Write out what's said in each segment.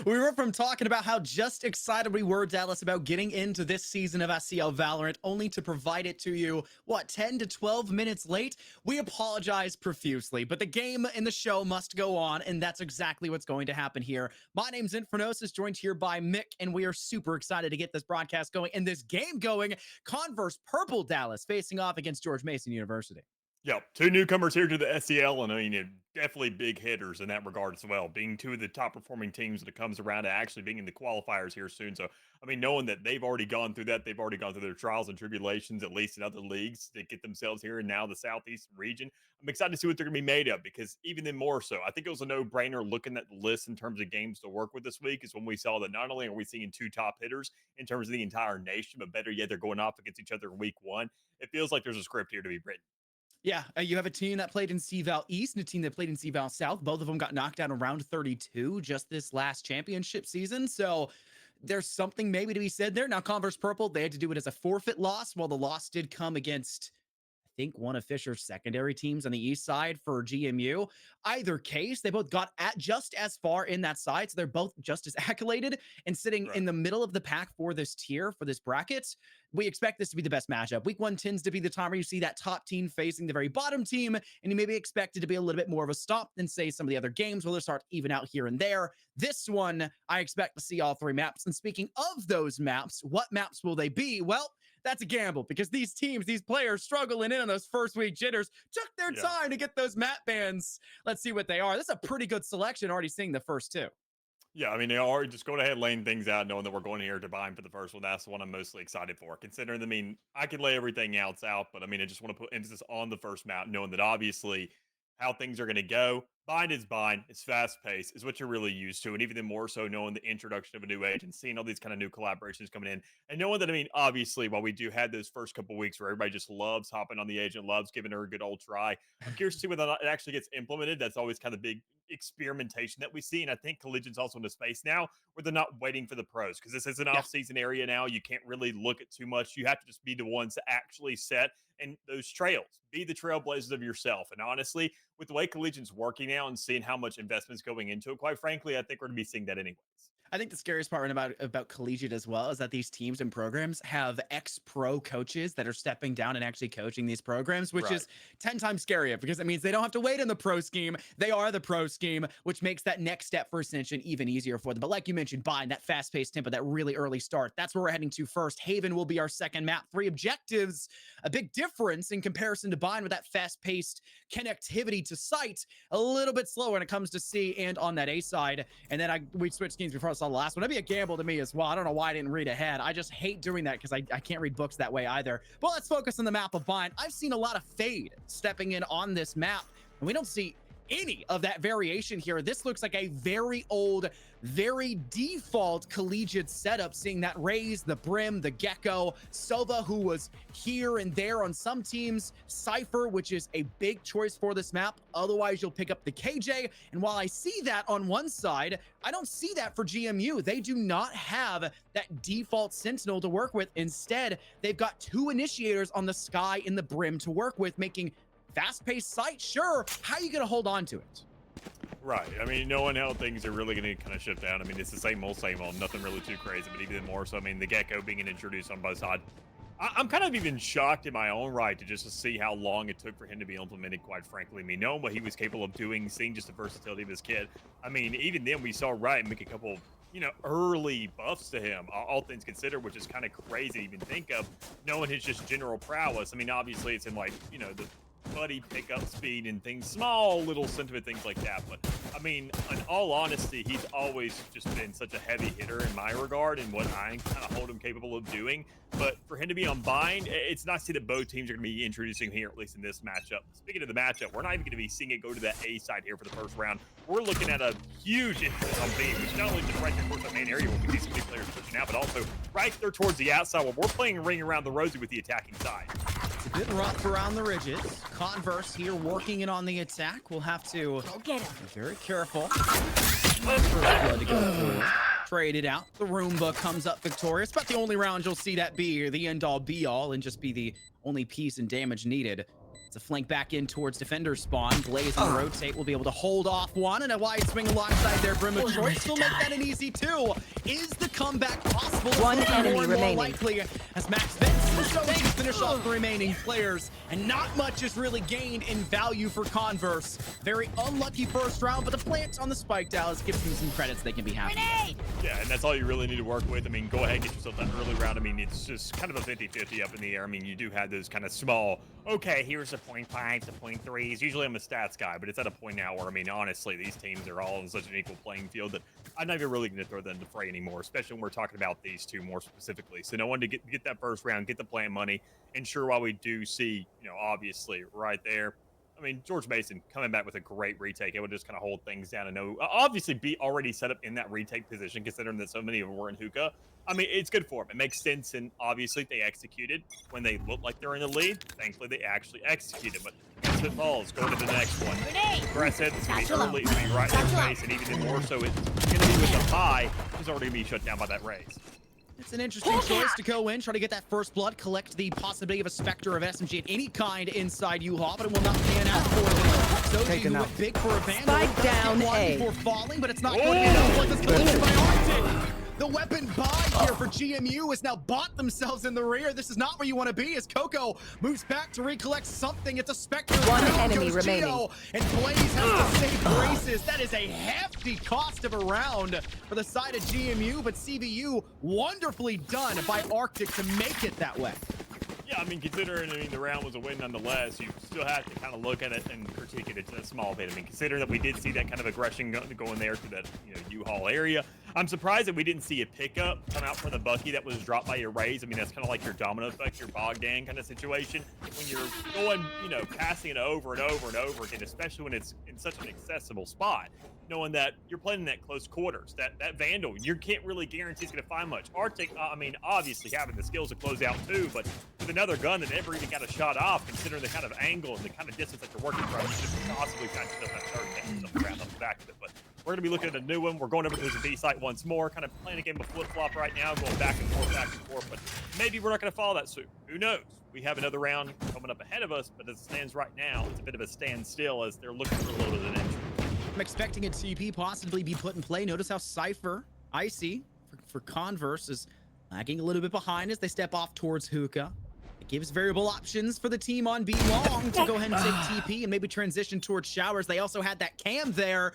We went from talking about how just excited we were, Dallas, about getting into this season of SCL Valorant, only to provide it to you, 10 to 12 minutes late? We apologize profusely, but the game and the show must go on, and that's exactly what's going to happen here. My name's Infernosis, joined here by Mick, and we are super excited to get this broadcast going and this game going. Converse Purple Dallas facing off against George Mason University. Yep, two newcomers here to the SEL, and I mean, definitely big hitters in that regard as well. Being two of the top performing teams when it comes around to actually being in the qualifiers here soon. So, I mean, knowing that they've already gone through that, they've already gone through their trials and tribulations, at least in other leagues, to get themselves here and now the Southeastern region. I'm excited to see what they're going to be made of because even then more so, I think it was a no-brainer looking at the list in terms of games to work with this week is when we saw that not only are we seeing two top hitters in terms of the entire nation, but better yet, they're going off against each other in week one. It feels like there's a script here to be written. Yeah, you have a team that played in CVAL East and a team that played in CVAL South. Both of them got knocked out in round 32 just this last championship season. So there's something maybe to be said there. Now, Converse Purple, they had to do it as a forfeit loss, while the loss did come against, I think, one of Fisher's secondary teams on the east side for GMU. Either case, they both got at just as far in that side, so they're both just as accoladed and sitting Right. in the middle of the pack for this tier, for this bracket. We expect this to be the best matchup. Week one tends to be the time where you see that top team facing the very bottom team, and you maybe expect it to be a little bit more of a stop than, say, some of the other games where they start even out here and there. This one, I expect to see all three maps. And speaking of those maps, what maps will they be? Well, that's a gamble because these teams, these players struggling in on those first week jitters took their Yeah. time to get those map bans. Let's see what they are. This is a pretty good selection already seeing the first two. Yeah, I mean, they are just going ahead and laying things out, knowing that we're going here to buy him for the first one. That's the one I'm mostly excited for. Considering, I mean, I can lay everything else out, but I mean, I just want to put emphasis on the first map, knowing that obviously how things are going to go. Bind is bind. It's fast paced. Is what you're really used to, and even then more so knowing the introduction of a new agent, seeing all these kind of new collaborations coming in, and knowing that I mean, obviously, while we do have those first couple weeks where everybody just loves hopping on the agent, loves giving her a good old try. I'm curious to see whether or not it actually gets implemented. That's always kind of big experimentation that we see. And I think Collegiate's also in a space now where they're not waiting for the pros because this is an Yeah. off-season area now. You can't really look at too much. You have to just be the ones to actually set and those trails, be the trailblazers of yourself. And honestly, with the way Collegiate's working now and seeing how much investment's going into it, quite frankly, I think we're going to be seeing that anyways. I think the scariest part about collegiate as well is that these teams and programs have ex-pro coaches that are stepping down and actually coaching these programs, which Right. is 10 times scarier because it means they don't have to wait in the pro scheme. They are the pro scheme, which makes that next step for Ascension even easier for them. But like you mentioned, Bind, that fast-paced tempo, that really early start, that's where we're heading to first. Haven will be our second map. 3 objectives, a big difference in comparison to Bind with that fast-paced connectivity to site, a little bit slower when it comes to C and on that A side. And then we switched schemes before I saw the last one. That'd be a gamble to me as well. I don't know why I didn't read ahead. I just hate doing that because I can't read books that way either. But let's focus on the map of Bind. I've seen a lot of fade stepping in on this map, and we don't see any of that variation here. This looks like a very old, very default collegiate setup, seeing that Raze, the Brim, the Gecko, Sova, who was here and there on some teams, Cypher, which is a big choice for this map. Otherwise, you'll pick up the KJ. And while I see that on one side, I don't see that for GMU. They do not have that default Sentinel to work with. Instead, they've got 2 initiators on the Sky and the Brim to work with, making fast-paced sight, sure. How are you going to hold on to it? Right. I mean, knowing how things are really going to kind of shift down. I mean, it's the same old, same old. Nothing really too crazy, but even more so. I mean, the Gecko being introduced on both sides. I'm kind of even shocked in my own right to just see how long it took for him to be implemented, quite frankly. I mean, knowing what he was capable of doing, seeing just the versatility of his kid. I mean, even then we saw Riot make a couple, early buffs to him, all things considered, which is kind of crazy to even think of, knowing his just general prowess. I mean, obviously it's in like, the buddy pickup speed and things, small little sentiment things like that. But I mean, in all honesty, he's always just been such a heavy hitter in my regard and what I kind of hold him capable of doing. But for him to be on Bind, it's nice to see that both teams are going to be introducing here, at least in this matchup. Speaking of the matchup, we're not even going to be seeing it go to that A side here for the first round. We're looking at a huge emphasis on B, which not only just right there towards the main area where we see some big players pushing out, but also right there towards the outside where we're playing a ring around the rosy with the attacking side. It's a bit rough around the ridges. Converse here working it on the attack. We'll have to be very careful. First blood to go through. Trade it out. The Roomba comes up victorious. But the only round you'll see that be the end-all be-all and just be the only piece and damage needed. It's To flank back in towards defender spawn. Blaze on the rotate will be able to hold off one, and a wide swing alongside there. Brim of Choice will make that an easy 2. Is the comeback possible? One It's enemy more and more remaining. likely as Max Vince is so to finish off the remaining players, and not much is really gained in value for Converse. Very unlucky first round, but the plant on the spike Dallas gives them some credits they can be happy with. Yeah, and that's all you really need to work with. I mean, go ahead and get yourself that early round. I mean, it's just kind of a 50-50 up in the air. I mean, you do have those kind of small, okay, here's a 0.5 to 0.3s. Usually I'm a stats guy, but it's at a point now where, I mean, honestly, these teams are all in such an equal playing field that I'm not even really going to throw them in the fray anymore, especially when we're talking about these two more specifically. So no one to get that first round, get the plant money, and sure, while we do see, you know, obviously right there, I mean, George Mason coming back with a great retake. It would just kind of hold things down and know, obviously be already set up in that retake position, considering that so many of them were in hookah. I mean, it's good for them. It makes sense, and obviously they executed when they look like they're in the lead. Thankfully, they actually executed, but once it falls, go to the next one. Grass head, it's going to be early, it's going to be right in their face, and even more so, it's going to be with the pie, who's already going to be shut down by that raise. It's an interesting choice to go in, try to get that first blood, collect the possibility of a Spectre of SMG of any kind inside U-Haul, but it will not pan out for them. Soji, who went big for a Vandal, Spike down A. before falling, but it's not good enough. Like this collision by Arctic. The weapon buy here for GMU has now bought themselves in the rear. This is not where you want to be as Coco moves back to recollect something. It's a Spectre. One Down enemy goes remaining. Geo, and Blaze has to save braces. That is a hefty cost of a round for the side of GMU, but CVU wonderfully done by Arctic to make it that way. Yeah, I mean, considering, I mean, the round was a win nonetheless, you still have to kind of look at it and critique it a small bit. I mean, considering that we did see that kind of aggression going there to that, you know, U-Haul area, I'm surprised that we didn't see a pickup come out from the Bucky that was dropped by your raise. I mean, that's kind of like your domino effect, your Bogdan kind of situation. When you're going, you know, passing it over and over and over again, especially when it's in such an accessible spot, knowing that you're playing in that close quarters, that Vandal, you can't really guarantee it's going to find much. Arctic, I mean, obviously having the skills to close out too, but with another gun that never even got a shot off, considering the kind of angle and the kind of distance that you're working from, you should possibly find yourself that third damage on the ground on the back of it. But we're going to be looking at a new one. We're going over to the B site once more, kind of playing a game of flip-flop right now, going back and forth, but maybe we're not going to follow that suit. Who knows? We have another round coming up ahead of us, but as it stands right now, it's a bit of a standstill as they're looking for a little bit of an entry. I'm expecting a TP possibly be put in play. Notice how Cypher, Icy, for Converse is lagging a little bit behind as they step off towards Hookah. It gives variable options for the team on B long to go ahead and take TP and maybe transition towards Showers. They also had that cam there.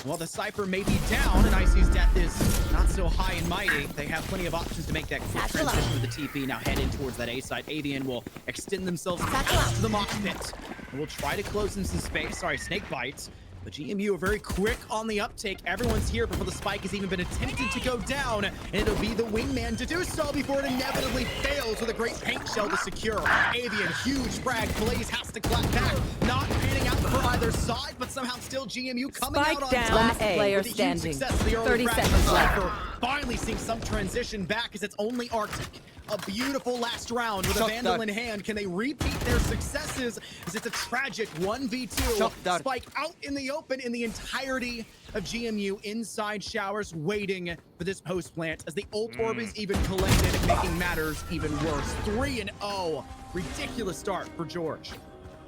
While the Cypher may be down and Icy's death is not so high and mighty, they have plenty of options to make that quick transition with the TP. Now head in towards that A side. Avian will extend themselves past the mock pit and will try to close in some space. Sorry, snake bites. But GMU are very quick on the uptake. Everyone's here before the spike has even been attempted to go down, and it'll be the wingman to do so before it inevitably fails with a great paint shell to secure. Avian, huge frag. Blaze has to clap back. Not panning out for either side, but somehow still GMU coming Spike out on down. top. Last player With the huge standing. success of the early 30 frag from seconds left. Cypher. Finally seeing some transition back as it's only Arctic. A beautiful last round with a Vandal in hand. Can they repeat their successes as it's a tragic 1v2? Spike out in the open in the entirety of GMU inside Showers waiting for this post plant as the ult orb is even collected, making matters even worse. 3-0. Ridiculous start for George.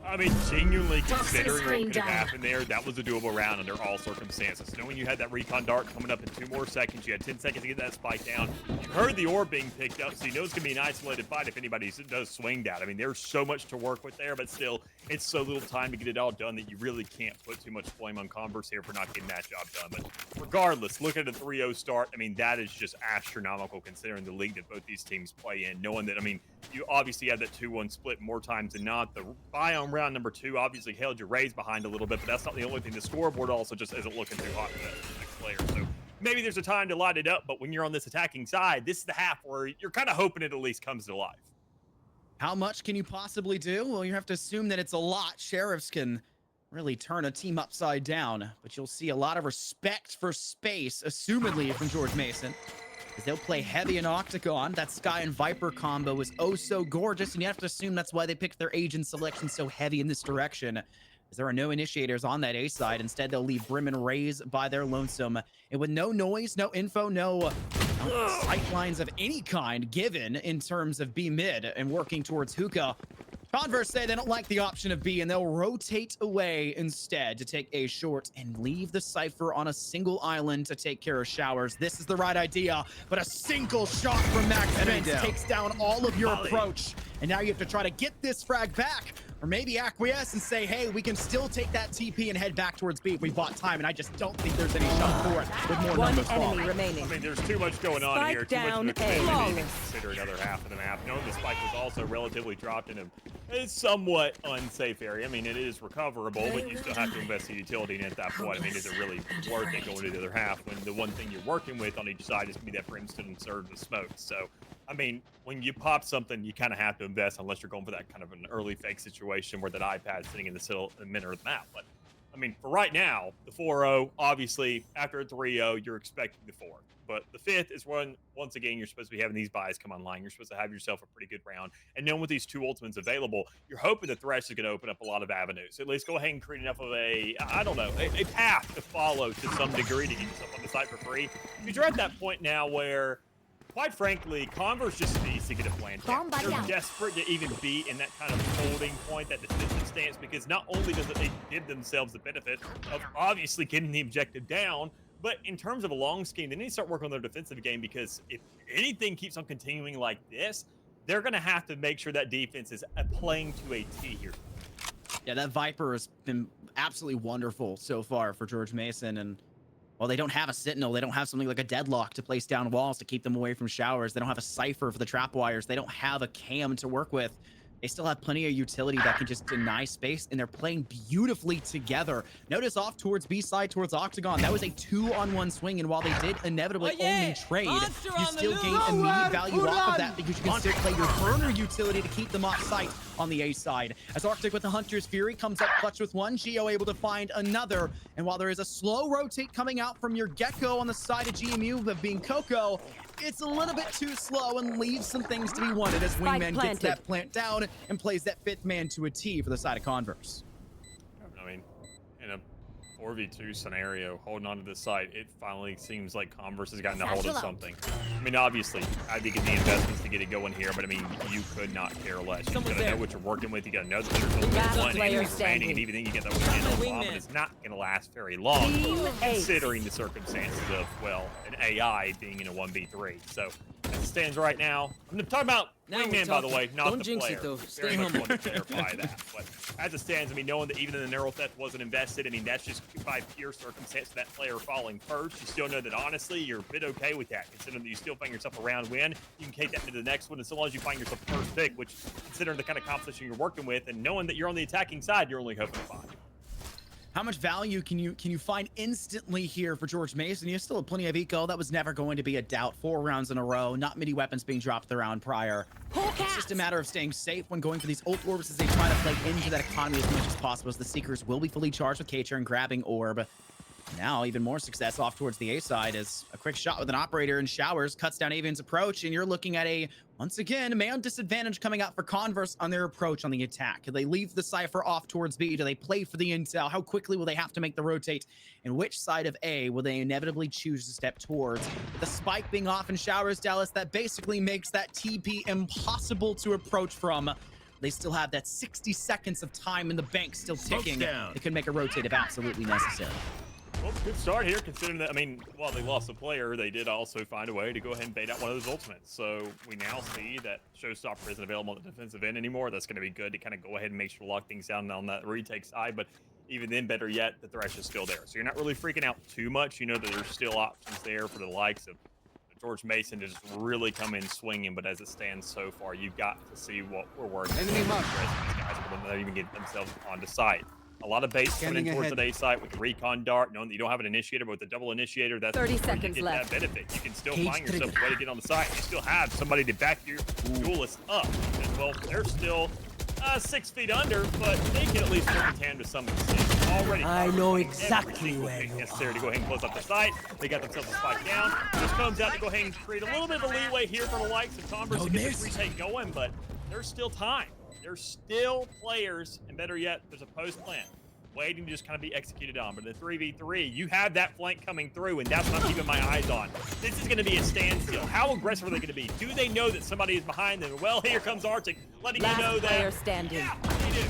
I mean, genuinely considering what could have happened there, that was a doable round under all circumstances. Knowing you had that recon dart coming up in 2 more seconds, you had 10 seconds to get that spike down. You heard the orb being picked up, so you know it's going to be an isolated fight if anybody does swing that. I mean, there's so much to work with there, but still, it's so little time to get it all done that you really can't put too much blame on Converse here for not getting that job done. But regardless, look at a 3-0 start. I mean, that is just astronomical considering the league that both these teams play in. Knowing that, I mean, you obviously had that 2-1 split more times than not. The buy on round number 2 obviously held your raise behind a little bit, but that's not the only thing. The scoreboard also just isn't looking too hot for the next player. So maybe there's a time to light it up, but when you're on this attacking side, this is the half where you're kind of hoping it at least comes to life. How much can you possibly do? Well, you have to assume that it's a lot. Sheriffs can really turn a team upside down, but you'll see a lot of respect for space, assumedly from George Mason. As they'll play heavy in Octagon. That Sky and Viper combo is oh so gorgeous, and you have to assume that's why they picked their agent selection so heavy in this direction, as there are no initiators on that A side. Instead, they'll leave Brim and Raze by their lonesome, and with no noise, no info, no sight lines of any kind given in terms of B mid and working towards Hookah. Converse say they don't like the option of B, and they'll rotate away instead to take A short and leave the Cypher on a single island to take care of Showers. This is the right idea, but a single shot from Max Vance takes down all of your approach. And now you have to try to get this frag back, or maybe acquiesce and say, hey, we can still take that TP and head back towards B if we bought time. And I just don't think there's any shot for it with more numbers falling. Remaining. I mean, there's too much going on Spike here. Too down much to even consider another half of the map. Knowing the spike was also relatively dropped in a somewhat unsafe area. I mean, it is recoverable, but you still have to invest in utility. And at that point, I mean, is it really worth it going to the other half when the one thing you're working with on each side is going to be that brimstone and surge of smoke? So, I mean, when you pop something, you kind of have to invest unless you're going for that kind of an early fake situation where that iPad's sitting in the middle of the map. But, I mean, for right now, the 4-0, obviously, after a 3-0, you're expecting the 4th. But the 5th is when, once again, you're supposed to be having these buys come online. You're supposed to have yourself a pretty good round. And knowing with these 2 ultimates available, you're hoping the Thresh is going to open up a lot of avenues. At least go ahead and create enough of a path to follow to some degree to get yourself on the site for free. Because you're at that point now where, quite frankly, Converse just needs to get a plan. They're desperate to even be in that kind of holding point, that defensive stance, because not only does it give themselves the benefit of obviously getting the objective down, but in terms of a long scheme, they need to start working on their defensive game, because if anything keeps on continuing like this, they're going to have to make sure that defense is playing to a T here. Yeah, that Viper has been absolutely wonderful so far for George Mason, and well, they don't have a Sentinel. They don't have something like a Deadlock to place down walls to keep them away from Showers. They don't have a Cypher for the trap wires. They don't have a Cam to work with. They still have plenty of utility that can just deny space, and they're playing beautifully together. Notice off towards B side, towards Octagon. That was a 2-on-1 swing, and while they did inevitably only trade, you still gain immediate value off of that because you can still play your burner utility to keep them off site on the A side. As Arctic with the Hunter's Fury comes up clutch with one, Geo able to find another. And while there is a slow rotate coming out from your Gecko on the side of GMU, but being Coco, it's a little bit too slow and leaves some things to be wanted as Wingman gets that plant down and plays that 5th man to a T for the side of Converse. I mean, in a 4v2 scenario, holding on to this site, it finally seems like Converse has gotten a hold of something. I mean, obviously, I think the investments to get it going here, but I mean, you could not care less. You gotta know what you're working with. You gotta know that there's only one enemy remaining, and even then you get that weekend bomb, and it's not gonna last very long, considering the circumstances of, well, an AI being in a 1v3. So, as it stands right now, I'm talking about Wingman, by the way, not Don't the jinx player. it, though. Very Stay much humble. want to clarify that. But as it stands, I mean, knowing that even in the Neural Theft wasn't invested, I mean, that's just by pure circumstance of that player falling first. You still know that, honestly, you're a bit okay with that, considering that you still find yourself a round win. You can take that into the next one as long as you find yourself first pick, which, considering the kind of competition you're working with, and knowing that you're on the attacking side, you're only hoping to find. How much value can you find instantly here for George Mason? You still have plenty of eco. That was never going to be a doubt. 4 rounds in a row. Not many weapons being dropped the round prior. It's just a matter of staying safe when going for these ult orbs as they try to play into that economy as much as possible, as the Seekers will be fully charged with K-Turn grabbing orb. Now, even more success off towards the A side as a quick shot with an operator in Showers cuts down Avian's approach, and you're looking at a, once again, man disadvantage coming out for Converse on their approach on the attack. Do they leave the Cypher off towards B? Do they play for the intel? How quickly will they have to make the rotate? And which side of A will they inevitably choose to step towards? With the spike being off in Showers, Dallas, that basically makes that TP impossible to approach from. They still have that 60 seconds of time in the bank still ticking. They could make a rotate if absolutely necessary. Well, good start here, considering that, I mean, while they lost a player, they did also find a way to go ahead and bait out one of those ultimates. So we now see that Showstopper isn't available on the defensive end anymore. That's going to be good to kind of go ahead and make sure to lock things down on that retake side. But even then, better yet, the Thresh is still there. So you're not really freaking out too much. You know that there's still options there for the likes of George Mason to just really come in swinging. But as it stands so far, you've got to see what we're working with. These guys are not even getting themselves onto site. A lot of base coming in towards the A site with the recon dart, knowing that you don't have an initiator, but with the double initiator, that's 30 where you seconds get left. that benefit. You can still find yourself a way to get on the site. You still have somebody to back your duelist up. And, well, they're still 6 feet under, but they can at least work in tandem to some extent. Already, I know exactly where it's you necessary to go ahead and close up the site. They got themselves a spike down. Just comes out to go ahead and create a little bit of a leeway here for the likes of Converse to get this retake going, but there's still time. There's still players, and better yet, there's a post plan. waiting to just kind of be executed on. But in the 3v3, you have that flank coming through, and that's what I'm keeping my eyes on. This is going to be a standstill. How aggressive are they going to be? Do they know that somebody is behind them? Well, here comes Arctic, letting you know that. Player standing. Yeah, they do.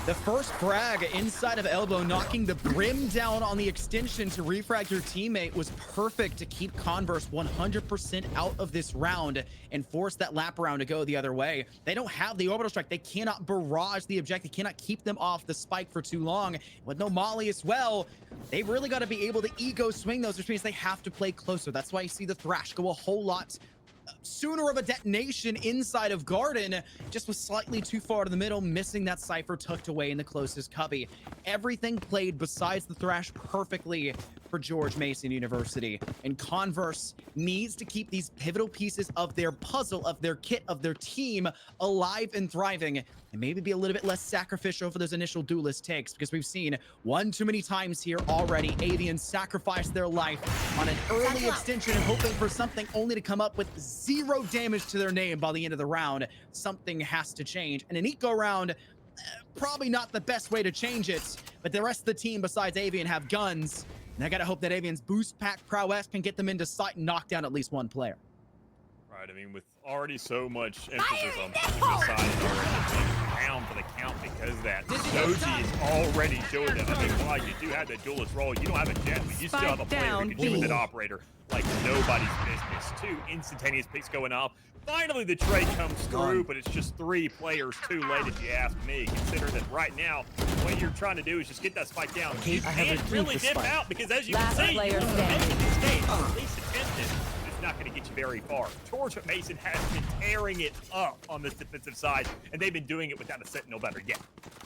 The first frag inside of Elbow, knocking the brim down on the extension to refrag your teammate, was perfect to keep Converse 100% out of this round and force that lap around to go the other way. They don't have the orbital strike. They cannot barrage the objective. They cannot keep them off the spike for too long. With no molly as well, they've really got to be able to ego swing those, which means they have to play closer. That's why you see the Thrash go a whole lot sooner of a detonation inside of Garden, just was slightly too far to the middle, missing that Cypher tucked away in the closest cubby. Everything played besides the Thrash perfectly for George Mason University, and Converse needs to keep these pivotal pieces of their puzzle, of their kit, of their team alive and thriving, and maybe be a little bit less sacrificial for those initial duelist takes, because we've seen one too many times here already. Avian sacrificed their life on an early extension and hoping for something only to come up with 0 damage to their name by the end of the round. Something has to change, and an eco round, probably not the best way to change it, but the rest of the team besides Avian have guns. And I gotta hope that Avian's boost pack prowess can get them into sight and knock down at least one player. Right, I mean, with already so much emphasis on pushing the side and already down for the count because of that. Doji is already showing that. I mean, while you do have that duelist role, you don't have a jet, but you still have a player who can do with that operator like nobody's business. 2 instantaneous picks going off. Finally, the trade comes through, but it's just 3 players too late if you ask me. Consider that right now, what you're trying to do is just get that spike down. You can't really dip out because, as you can see, player standing. this game, at least attempted, it's not going to get you very far. George Mason has been tearing it up on this defensive side, and they've been doing it without a sentinel better yet.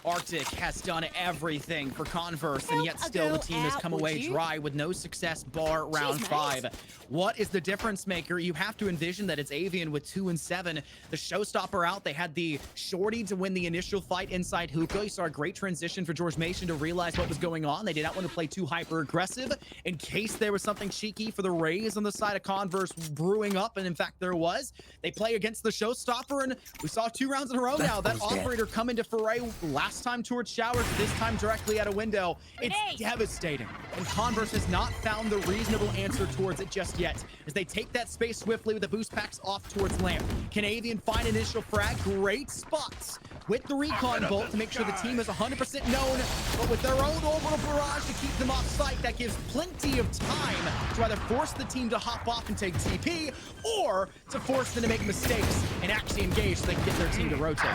Arctic has done everything for Converse, and yet still the team has come away dry with no success bar round 5. What is the difference maker? You have to envision that it's Avian with 2 and 7. The showstopper out. They had the shorty to win the initial fight inside hookah. You saw a great transition for George Mason to realize what was going on. They did not want to play too hyper aggressive in case there was something cheeky for the Rays on the side of Converse brewing up, and in fact there was. They play against the showstopper, and we saw 2 rounds in a row now. That operator come into foray last time towards showers, this time directly at a window. It's devastating, and Converse has not found the reasonable answer towards it just yet, as they take that space swiftly with the boost packs off towards Lamp. Can Avian find initial frag? Great spots with the recon bolt to make sure the team is 100% known, but with their own orbital barrage to keep them off site, that gives plenty of time to either force the team to hop off and take TP, or to force them to make mistakes and actually engage so they can get their team to rotate.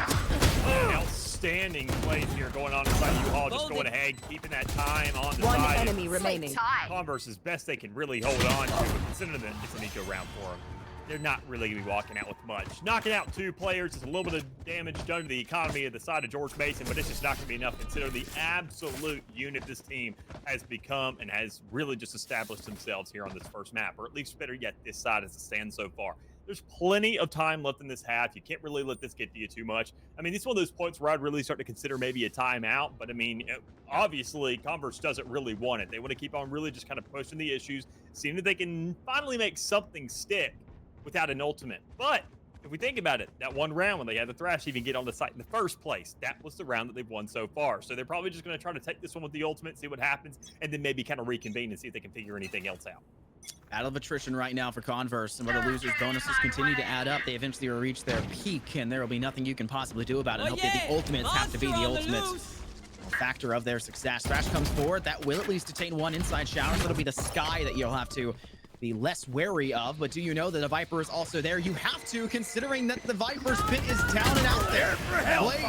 Outstanding plays here going on inside U-Haul, just going ahead, keeping that time on the One side. enemy remaining. Converse is best they can really hold on to, but considering that it's an eco round for them, they're not really going to be walking out with much. Knocking out 2 players is a little bit of damage done to the economy of the side of George Mason, but it's just not going to be enough considering the absolute unit this team has become and has really just established themselves here on this first map, or at least better yet, this side as it stands so far. There's plenty of time left in this half. You can't really let this get to you too much. I mean, this is one of those points where I'd really start to consider maybe a timeout, but I mean, obviously, Converse doesn't really want it. They want to keep on really just kind of pushing the issues, seeing that they can finally make something stick without an ultimate. But if we think about it, that one round when they had the Thrash even get on the site in the first place, that was the round that they've won so far. So they're probably just going to try to take this one with the ultimate, see what happens, and then maybe kind of reconvene and see if they can figure anything else out. Out of attrition right now for Converse, and where the losers' bonuses continue to add up, they eventually will reach their peak, and there will be nothing you can possibly do about it. And hope that the ultimates have to be the ultimate factor of their success. Thrash comes forward. That will at least detain 1 inside shower, so it'll be the Sky that you'll have to be less wary of. But do you know that a Viper is also there? You have to, considering that the Viper's pit is down and out there. Blaze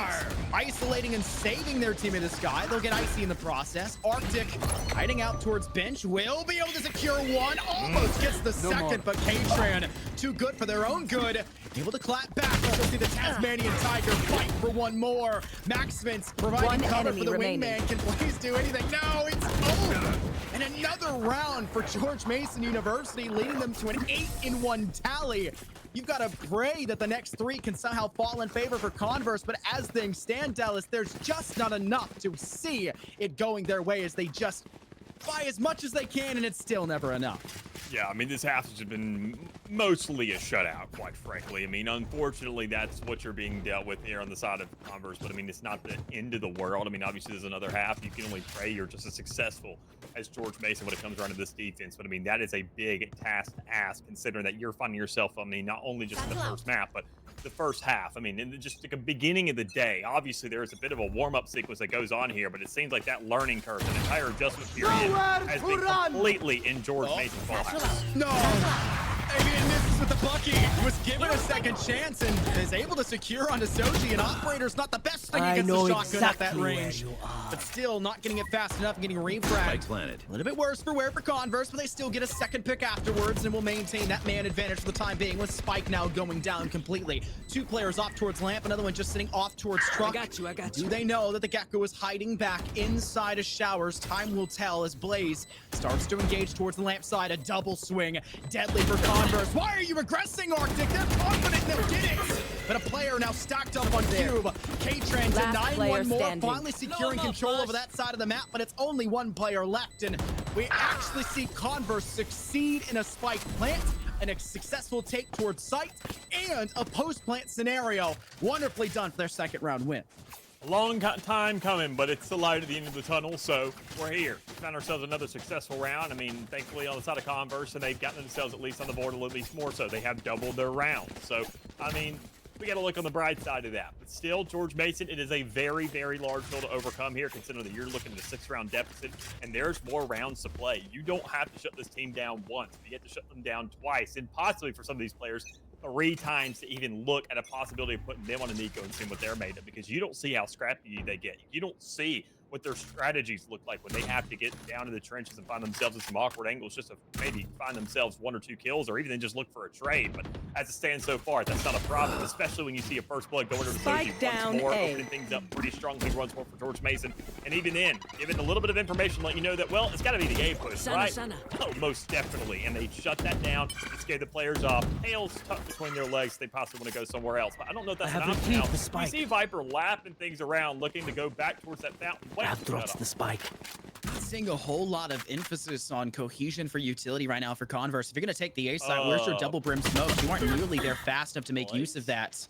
isolating and saving their team in the Sky. They'll get Icy in the process. Arctic hiding out towards bench. Will be able to secure 1. Almost gets the second, but K-Tran too good for their own good. Able to clap back. Also see the Tasmanian Tiger fight for 1 more. Maximus providing cover for the wingman. Can Blaze do anything? No, it's over. And another round for George Mason University, leading them to an 8-1 tally. You've got to pray that the next 3 can somehow fall in favor for Converse, but as things stand, Dallas, there's just not enough to see it going their way, as they just buy as much as they can, and it's still never enough. Yeah, I mean, this half has been mostly a shutout, quite frankly. I mean, unfortunately, that's what you're being dealt with here on the side of Converse, but I mean, it's not the end of the world. I mean, obviously, there's another half. You can only pray you're just as successful as George Mason when it comes around to this defense. But I mean, that is a big task to ask, considering that you're finding yourself, I mean, not only just in the first map, but the first half. I mean, in just like a beginning of the day, obviously there is a bit of a warm-up sequence that goes on here, but it seems like that learning curve, the entire adjustment period has been completely in George Mason's ballhouse. No. Avian misses with the Bucky, was given a second chance and is able to secure onto Soji, and Operator's not the best thing against the shotgun at that range. But still not getting it fast enough and getting refragged. A little bit worse for wear for Converse, but they still get a second pick afterwards and will maintain that man advantage for the time being, with Spike now going down completely. 2 players off towards Lamp, another one just sitting off towards Truck. I got you. Do they know that the Gecko is hiding back inside of Showers? Time will tell as Blaze starts to engage towards the Lamp side. A double swing, deadly for Converse. Why are you regressing, Arctic? They're confident they'll get it. But a player now stacked up on Cube. K-Tran denying one more, finally securing control over that side of the map, but it's only 1 player left, and we actually see Converse succeed in a spike plant and a successful take towards site and a post-plant scenario. Wonderfully done for their second round win. A long time coming, but it's the light at the end of the tunnel, so we're here. We found ourselves another successful round. I mean, thankfully on the side of Converse, and they've gotten themselves at least on the board a little bit more so. They have doubled their rounds. So, I mean, we got to look on the bright side of that. But still, George Mason, it is a very, very large hill to overcome here, considering that you're looking at a 6-round deficit, and there's more rounds to play. You don't have to shut this team down once. You have to shut them down twice, and possibly for some of these players, 3 times to even look at a possibility of putting them on a Nico and seeing what they're made of, because you don't see how scrappy they get. You don't see what their strategies look like when they have to get down to the trenches and find themselves in some awkward angles just to maybe find themselves 1 or 2 kills, or even then just look for a trade. But as it stands so far, that's not a problem, especially when you see a first blood going to the Soji once more, opening things up pretty strongly once more for George Mason. And even then, giving a little bit of information, let you know that, well, it's got to be the A push, right? Oh, most definitely. And they shut that down. Just gave the players off. Tails tucked between their legs. They possibly want to go somewhere else. But I don't know if that's an option now. We see Viper lapping things around, looking to go back towards that fountain. I've dropped the spike. Not seeing a whole lot of emphasis on cohesion for utility right now for Converse. If you're going to take the A side, where's your double brim smoke? You aren't nearly there fast enough to make use of that.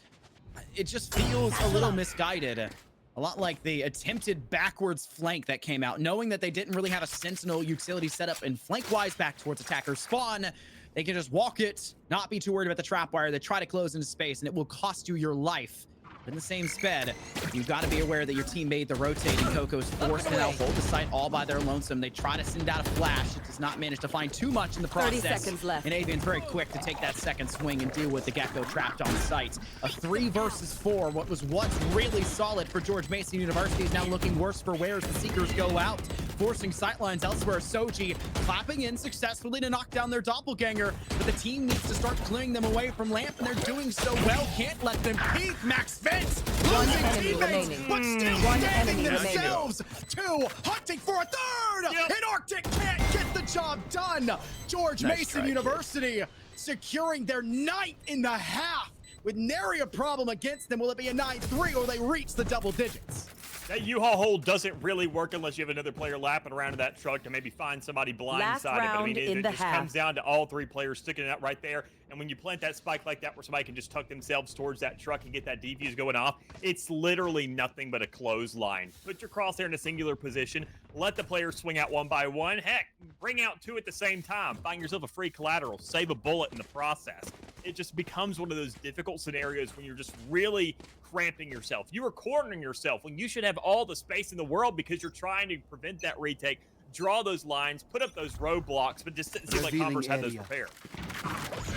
It just feels a little misguided. A lot like the attempted backwards flank that came out, knowing that they didn't really have a sentinel utility set up and flank-wise back towards attacker spawn. They can just walk it, not be too worried about the trap wire. They try to close into space, and it will cost you your life. In the same sped, you've got to be aware that your team made the rotating. Coco's forced to now hold the site all by their lonesome. They try to send out a flash. It does not manage to find too much in the process. 30 seconds left. And Avian's very quick to take that second swing and deal with the Gecko trapped on site. A 3 versus 4. What was once really solid for George Mason University is now looking worse for wear as the Seekers go out, forcing sightlines elsewhere. Soji clapping in successfully to knock down their doppelganger, but the team needs to start clearing them away from Lamp, and they're doing so well. Can't let them peek. Max Vents losing teammates, but still standing themselves. 2 hunting for a 3rd, and Arctic can't get the job done. George Mason University securing their 9th in the half with nary a problem against them. Will it be a 9-3 or they reach the double digits? That U-Haul hold doesn't really work unless you have another player lapping around to that truck to maybe find somebody blindsided. But I mean, it just comes down to all 3 players sticking it out right there. And when you plant that spike like that where somebody can just tuck themselves towards that truck and get that defuse going off, it's literally nothing but a clothesline. Put your crosshair in a singular position, let the players swing out 1 by 1. Heck, bring out 2 at the same time. Find yourself a free collateral, save a bullet in the process. It just becomes one of those difficult scenarios when you're just really cramping yourself. You are cornering yourself when you should have all the space in the world because you're trying to prevent that retake, draw those lines, put up those roadblocks, but just didn't seem like Converse had those prepared.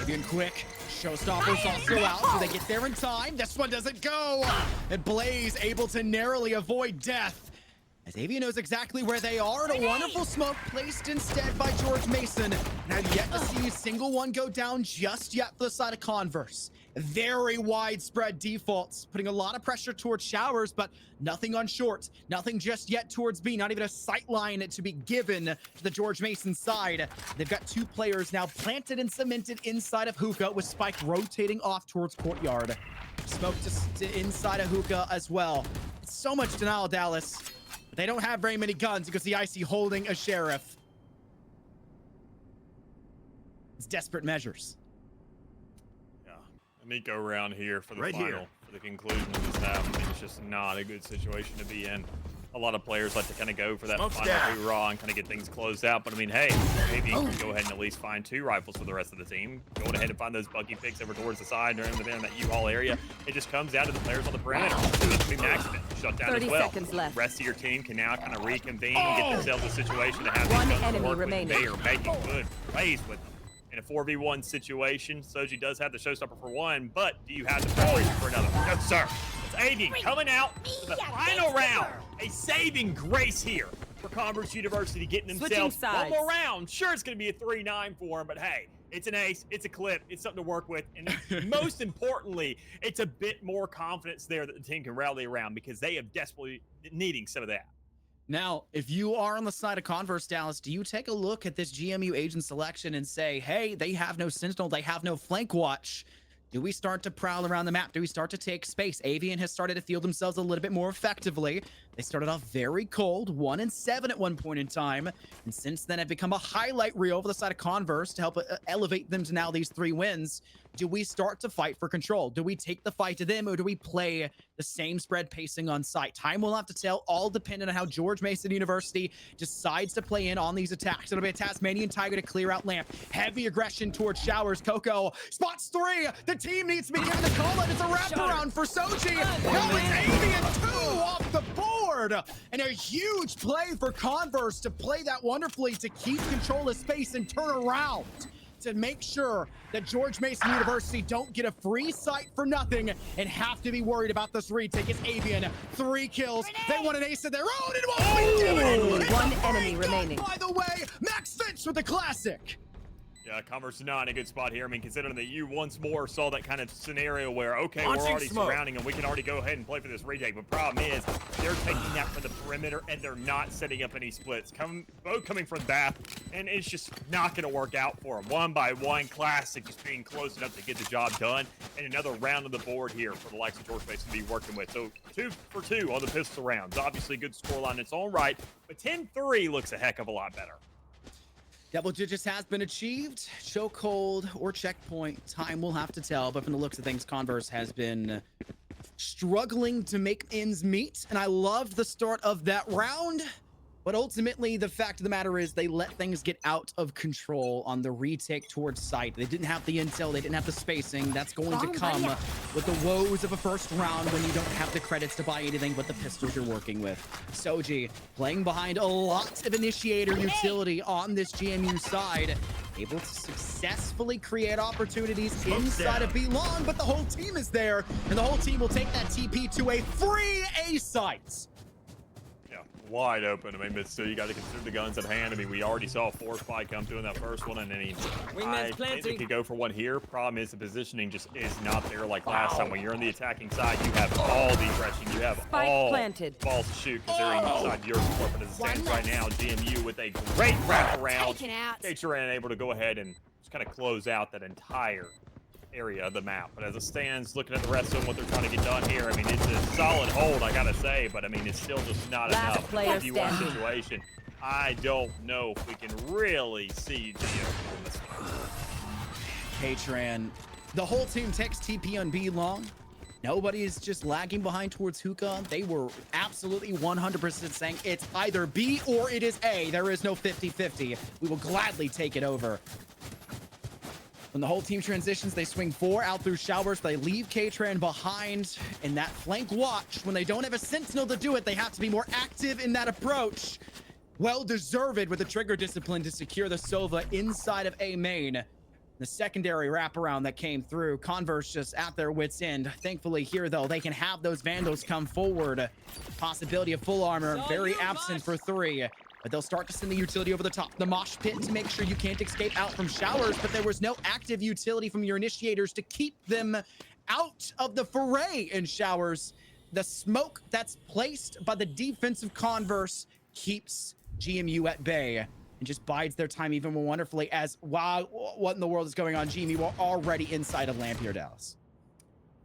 Maybe quick. Showstoppers also out. Do they get there in time? This one doesn't go. And Blaze able to narrowly avoid death, as Avian knows exactly where they are, and a wonderful smoke placed instead by George Mason. And I've yet to see a single one go down just yet for the side of Converse. Very widespread defaults, putting a lot of pressure towards Showers, but nothing on short. Nothing just yet towards B. Not even a sight line to be given to the George Mason side. They've got 2 players now planted and cemented inside of Hookah, with Spike rotating off towards Courtyard. Smoke to inside of Hookah as well. It's so much denial, Dallas. But they don't have very many guns because the Icy holding a Sheriff. It's desperate measures. Yeah, a neat go around here for the Right final, here. for the conclusion of this half. I mean, it's just not a good situation to be in. A lot of players like to kind of go for that Smoke's final down. hoorah and kind of get things closed out. But I mean, hey, maybe you can go ahead and at least find 2 rifles for the rest of the team. Going ahead and find those buggy picks over towards the side or in that U-Haul area. It just comes down to the players on the perimeter. So it's be maximum shut down 30 as well. seconds left. The rest of your team can now kind of reconvene and get themselves a situation to have One these guns enemy work with. remaining. They are making good plays with them. In a 4v1 situation, Soji does have the showstopper for one, but do you have the preparation for another? No, sir. It's Avian coming out for the final round. A saving grace here for Converse University, getting themselves Switching one sides. more round. Sure, it's going to be a 3-9 for them, but hey, it's an ace, it's a clip, it's something to work with, and most importantly, it's a bit more confidence there that the team can rally around because they have desperately needing some of that. Now, if you are on the side of Converse, Dallas, do you take a look at this GMU agent selection and say, hey, they have no sentinel, they have no flank watch? Do we start to prowl around the map? Do we start to take space? Avian has started to field themselves a little bit more effectively. They started off very cold, 1-7 at one point in time, and since then have become a highlight reel for the side of Converse to help elevate them to now these 3 wins. Do we start to fight for control? Do we take the fight to them, or do we play the same spread pacing on site? Time will have to tell, all dependent on how George Mason University decides to play in on these attacks. It'll be a Tasmanian Tiger to clear out Lamp. Heavy aggression towards Showers. Coco spots 3. The team needs to be getting the call, and it's a wraparound for Soji. Now it's Avian 2 off the board. And a huge play for Converse to play that wonderfully to keep control of space and turn around, to make sure that George Mason University don't get a free site for nothing and have to be worried about this retake. It's Avian, 3 kills. They want an ace of their own and won't be given. One enemy remaining. By the way, Max Finch with the classic. Yeah, Converse is not in a good spot here. I mean, considering that you once more saw that kind of scenario where, okay, we're Launching already smoke. surrounding them. We can already go ahead and play for this retake. But problem is, they're taking that from the perimeter, and they're not setting up any splits. Both coming from Bath, and it's just not going to work out for them. 1 by 1, Classic just being close enough to get the job done. And another round on the board here for the likes of George Mason to be working with. So 2 for 2 on the pistol rounds. Obviously, good scoreline in its own right. But 10-3 looks a heck of a lot better. Double digits has been achieved. Chokehold or checkpoint, time will have to tell. But from the looks of things, Converse has been struggling to make ends meet. And I loved the start of that round. But ultimately, the fact of the matter is they let things get out of control on the retake towards site. They didn't have the intel. They didn't have the spacing. That's going to come with the woes of a first round when you don't have the credits to buy anything but the pistols you're working with. Soji playing behind a lot of initiator utility on this GMU side. Able to successfully create opportunities inside of B-Long, but the whole team is there, and the whole team will take that TP to a free A site. Wide open. I mean, but still, you got to consider the guns at hand. I mean, we already saw 4 spy come through in that first one, and then I think they could go for one here. Problem is the positioning just is not there like last time. When you're on the attacking side, you have all the aggression. You have Spike all planted. balls to shoot considering inside your support. But as it stands right now, GMU with a great wraparound. K-Turan able to go ahead and just kind of close out that entire area of the map. But as it stands, looking at the rest of them, what they're trying to get done here, I mean, it's a solid hold, I gotta say, but I mean, it's still just not Last enough. player If you want standing. situation, I don't know if we can really see Geo in this one. K-Tran, the whole team takes TP on B-Long. Nobody is just lagging behind towards Hookah. They were absolutely 100% saying it's either B or it is A. There is no 50-50. We will gladly take it over. When the whole team transitions, they swing 4 out through Showers. They leave K-Tran behind in that flank watch. When they don't have a sentinel to do it, they have to be more active in that approach. Well deserved with the trigger discipline to secure the Sova inside of A main. The secondary wraparound that came through, Converse just at their wits' end. Thankfully here, though, they can have those Vandals come forward. Possibility of full armor, very absent for 3. But they'll start to send the utility over the top. The mosh pit to make sure you can't escape out from Showers, but there was no active utility from your initiators to keep them out of the foray in Showers. The smoke that's placed by the defensive Converse keeps GMU at bay and just bides their time even more wonderfully as, wow, what in the world is going on? GMU are already inside of Lamp here, Dallas.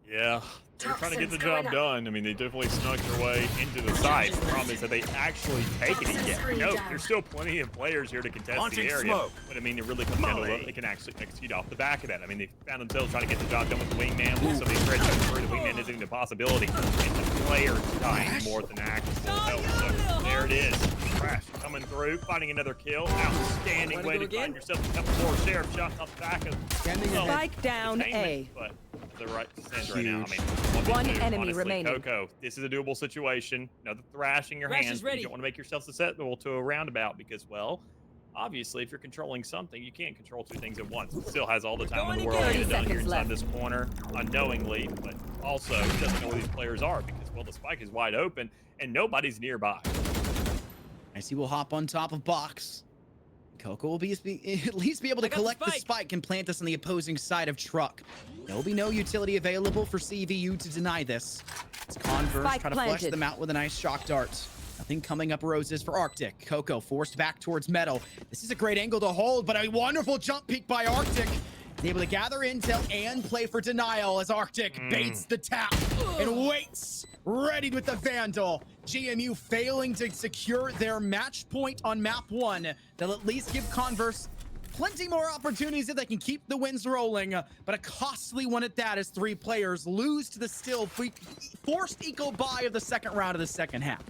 Yeah, They're trying to get the job done. I mean, they definitely snuck their way into the site. The problem is that they actually take it again. No, there's still plenty of players here to contest the area. But I mean, it really comes down to what they can actually execute off the back of that. I mean, they found themselves trying to get the job done with the wingman. With some of these threats coming through, the wingman isn't even a possibility. It's the player dying more than actual help. So there it is. Crash coming through, finding another kill. Outstanding way to find yourself a couple more sheriff shots off the back of Spike down A. But the right stands right now. I mean, One 1v2, enemy honestly, remaining. Coco, this is a doable situation. Another thrash in your Thrash hands. is But you ready. don't want to make yourself susceptible to a roundabout because, well, obviously, if you're controlling something, you can't control two things at once. It still has all the time in the world to get it done here inside this corner, unknowingly, but also he doesn't know where these players are because, well, the spike is wide open and nobody's nearby. Icy will hop on top of box. Coco will at least be able to collect the spike and plant this on the opposing side of truck. There will be no utility available for CVU to deny this. As Converse try to flush them out with a nice shock dart. Nothing coming up roses for Arctic. Coco forced back towards Metal. This is a great angle to hold, but a wonderful jump peek by Arctic. He's able to gather intel and play for denial as Arctic baits the tap and waits, ready with the Vandal. GMU failing to secure their match point on map 1. They'll at least give Converse plenty more opportunities if they can keep the wins rolling, but a costly one at that as 3 players lose to the still forced eco buy of the second round of the second half.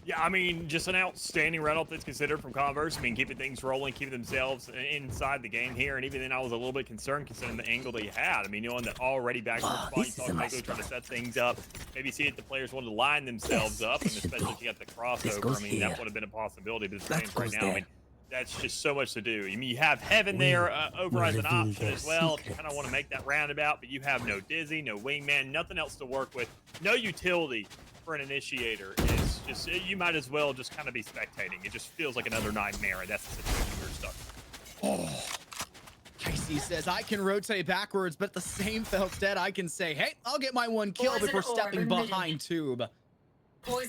Yeah, I mean, just an outstanding run up that's considered from Converse. I mean, keeping things rolling, keeping themselves inside the game here. And even then, I was a little bit concerned considering the angle they had. I mean, knowing that already back to the spot, you saw Coco trying to set things up. Maybe see if the players wanted to line themselves up, and especially if you got the crossover. I mean, that would have been a possibility. But it's right now, I mean, that's just so much to do. I mean, you have Heaven there over as an option as well if you kind of want to make that roundabout, but you have no Dizzy, no Wingman, nothing else to work with, no utility for an initiator. It's just, you might as well just kind of be spectating. It just feels like another nightmare, and that's the situation you're stuck. Oh, Icy says, I can rotate backwards, but at the same felt dead, I can say, hey, I'll get my one kill before stepping behind tube.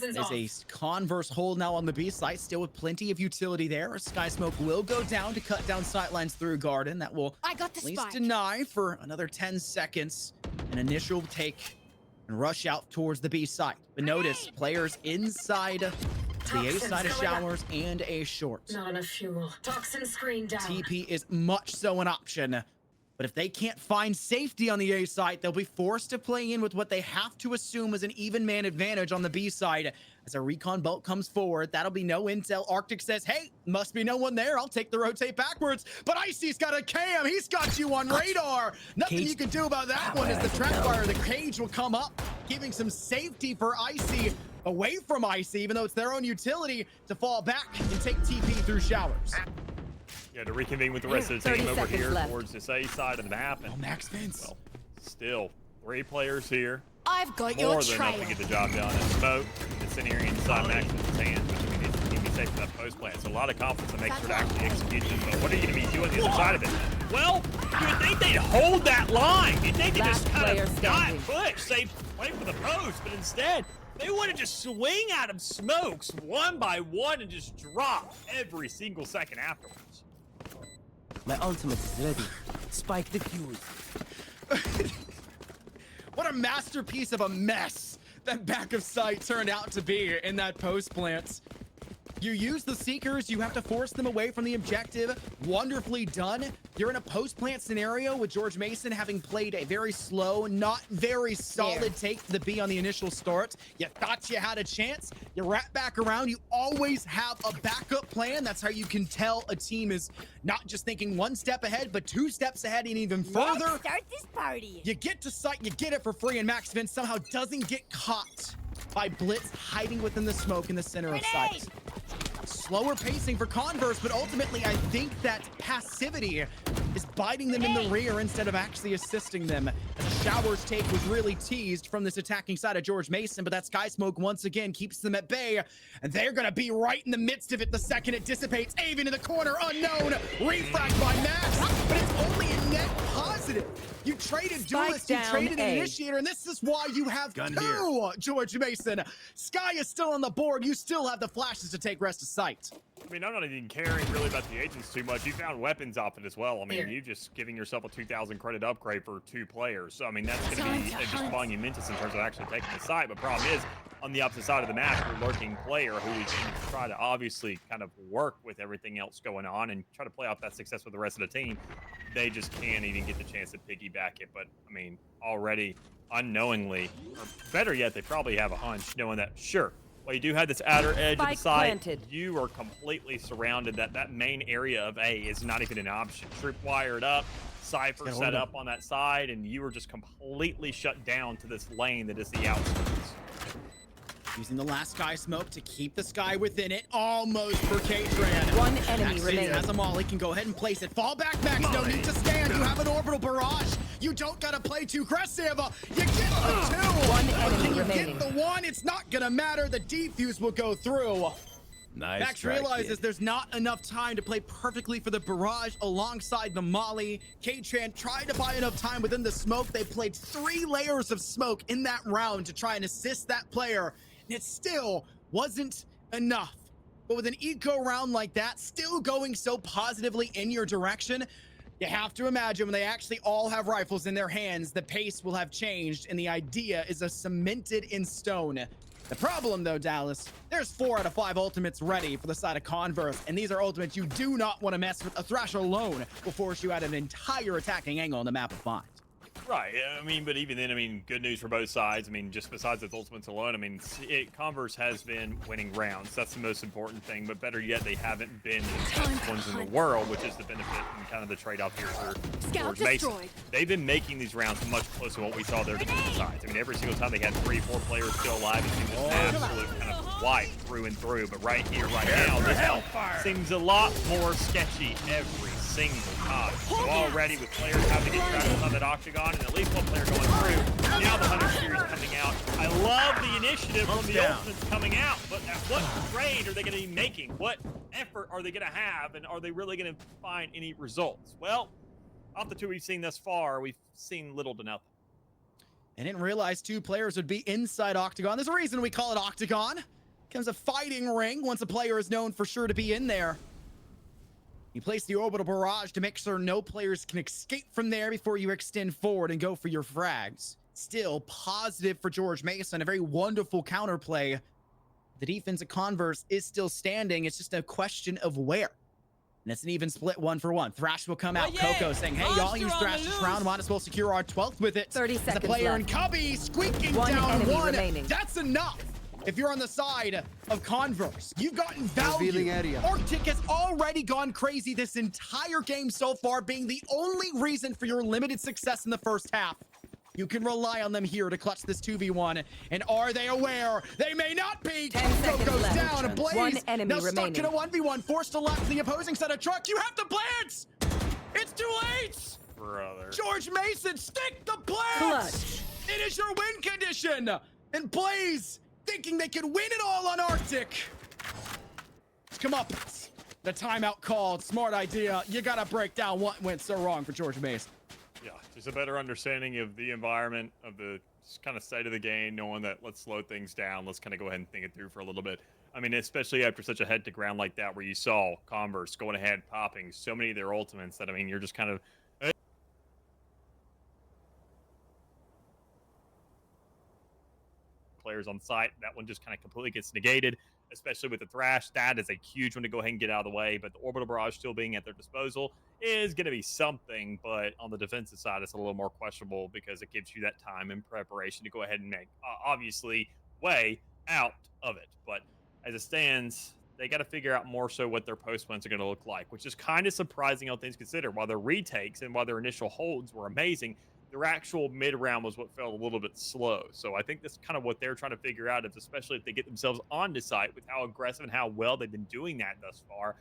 There's a Converse hold now on the B site, still with plenty of utility there. Sky Smoke will go down to cut down sightlines through Garden. That will at least deny for another 10 seconds. An initial take and rush out towards the B side. But notice, players inside the A side of showers and A short. Not enough fuel. Toxin screen down. TP is much so an option. But if they can't find safety on the A side, they'll be forced to play in with what they have to assume is an even man advantage on the B side. As a recon boat comes forward, that'll be no intel. Arctic says, hey, must be no one there. I'll take the rotate backwards. But Icy's got a cam. He's got you on radar. Nothing you can do about that one as the trap fire, the cage will come up, giving some safety for Icy away from Icy, even though it's their own utility to fall back and take TP through showers. Yeah, to reconvene with the rest of the team over here towards this A side of the map. And, Max Vince. Well, still 3 players here. I've got More than enough to get the job done. And Smoke, it's in here inside Max Vince's hands, which I mean, it's going to be safe for that post plant. So a lot of confidence to make sure to actually execute it. But what are you going to be doing the other side of it? Well, you would think they'd hold that line. You'd think they'd just kind of not push, say, play for the post, but instead, they want to just swing out of smokes one by one and just drop every single second afterwards. My ultimate is ready. Spike the fuse. What a masterpiece of a mess that back of sight turned out to be in that post plant. You use the Seekers, you have to force them away from the objective. Wonderfully done. You're in a post-plant scenario with George Mason having played a very slow, not very solid take to the B on the initial start. You thought you had a chance. You wrap back around. You always have a backup plan. That's how you can tell a team is not just thinking 1 step ahead, but 2 steps ahead and even further. Let's start this party. You get to sight, you get it for free, and Max Vince somehow doesn't get caught by Blitz hiding within the smoke in the center of sight. Slower pacing for Converse, but ultimately I think that passivity is biting them in the rear instead of actually assisting them. As Showers take was really teased from this attacking side of George Mason, but that Sky Smoke once again keeps them at bay, and they're gonna be right in the midst of it the second it dissipates. Aven in the corner, unknown, refract by Max, but it's only enough net positive. You traded Spike Duelist, you down traded an A. Initiator, and this is why you have two, George Mason. Sky is still on the board. You still have the flashes to take rest of sight. I mean, I'm not even caring really about the agents too much. You found weapons off it as well. I mean, Here. you just giving yourself a 2,000 credit upgrade for 2 players. So, I mean, that's going to Time be to just hunt. monumentous in terms of actually taking the site. But problem is, on the opposite side of the map, your lurking player who is going to try to obviously kind of work with everything else going on and try to play off that success with the rest of the team. They just can't even get the chance to piggyback it. But, I mean, already unknowingly, or better yet, they probably have a hunch knowing that, sure, well, you do have this outer edge of the Spike site. planted. You are completely surrounded. That main area of A is not even an option. Troop wired up, Cypher set up on that side, and you are just completely shut down to this lane that is the outskirts. Using the last Sky smoke to keep the Sky within it, almost for K-Tran. One enemy Max remaining. has a molly, can go ahead and place it. Fall back, Max, no need to stand. You have an orbital barrage. You don't gotta play too aggressive. You get the two. One But enemy can you remaining. get the one? It's not gonna matter. The defuse will go through. Nice Max try, realizes kid. there's not enough time to play perfectly for the barrage alongside the molly. K-Tran tried to buy enough time within the smoke. They played 3 layers of smoke in that round to try and assist that player, and it still wasn't enough. But with an eco round like that, still going so positively in your direction, you have to imagine when they actually all have rifles in their hands, the pace will have changed, and the idea is a cemented in stone. The problem, though, Dallas, there's 4 out of 5 ultimates ready for the side of Converse, and these are ultimates you do not want to mess with. A Thrash alone will force you out an entire attacking angle on the map of Bind. Right. I mean, but even then, I mean, good news for both sides. I mean, just besides its ultimates alone, I mean, Converse has been winning rounds. That's the most important thing. But better yet, they haven't been the best ones in the world, which is the benefit and kind of the trade-off here for George Mason. They've been making these rounds much closer to what we saw their defensive sides. I mean, every single time they had 3 or 4 players still alive, it seemed just absolute kind of wipe through and through. But right here, right now, this seems a lot more sketchy every single time. So already with players having to get trapped on that octagon and at least one player going through, now the Hunter series coming out. I love the initiative from the ultimates coming out, but at what trade are they going to be making? What effort are they going to have, and are they really going to find any results? Well, off the 2 we've seen thus far, we've seen little to nothing. I didn't realize 2 players would be inside Octagon. There's a reason we call it Octagon. It becomes a fighting ring once a player is known for sure to be in there. You place the orbital barrage to make sure no players can escape from there before you extend forward and go for your frags. Still positive for George Mason, a very wonderful counterplay. The defense of Converse is still standing. It's just a question of where. And it's an even split 1-for-1. Thrash will come out. Coco saying, hey, y'all use Thrash this round. Might as well secure our 12th with it. 30 As seconds a player left. in Cubby squeaking One down enemy 1. remaining. That's enough. If you're on the side of Converse, you've gotten value. Revealing area. Arctic has already gone crazy this entire game so far, being the only reason for your limited success in the first half. You can rely on them here to clutch this 2v1. And are they aware? They may not be. 10 seconds Goes left. down. And Blaze One enemy now remaining. stuck in a 1v1, forced to left the opposing side of truck. You have the plants. It's too late. Brother. George Mason, stick the plants. Clutch. It is your win condition. And Blaze thinking they could win it all on Arctic. Come up. The timeout called. Smart idea. You got to break down what went so wrong for George Mason. Yeah, just a better understanding of the environment, of the kind of state of the game, knowing that let's slow things down. Let's kind of go ahead and think it through for a little bit. I mean, especially after such a head-to-ground like that where you saw Converse going ahead, popping so many of their ultimates that, I mean, you're just kind of... players on site, that one just kind of completely gets negated, especially with the Thrash. That is a huge one to go ahead and get out of the way, but the orbital barrage still being at their disposal is going to be something, but on the defensive side, it's a little more questionable because it gives you that time and preparation to go ahead and make, obviously, way out of it. But as it stands, they got to figure out more so what their post plans are going to look like, which is kind of surprising all things considered. While their retakes and while their initial holds were amazing, their actual mid-round was what felt a little bit slow. So I think that's kind of what they're trying to figure out, is especially if they get themselves onto site with how aggressive and how well they've been doing that thus far.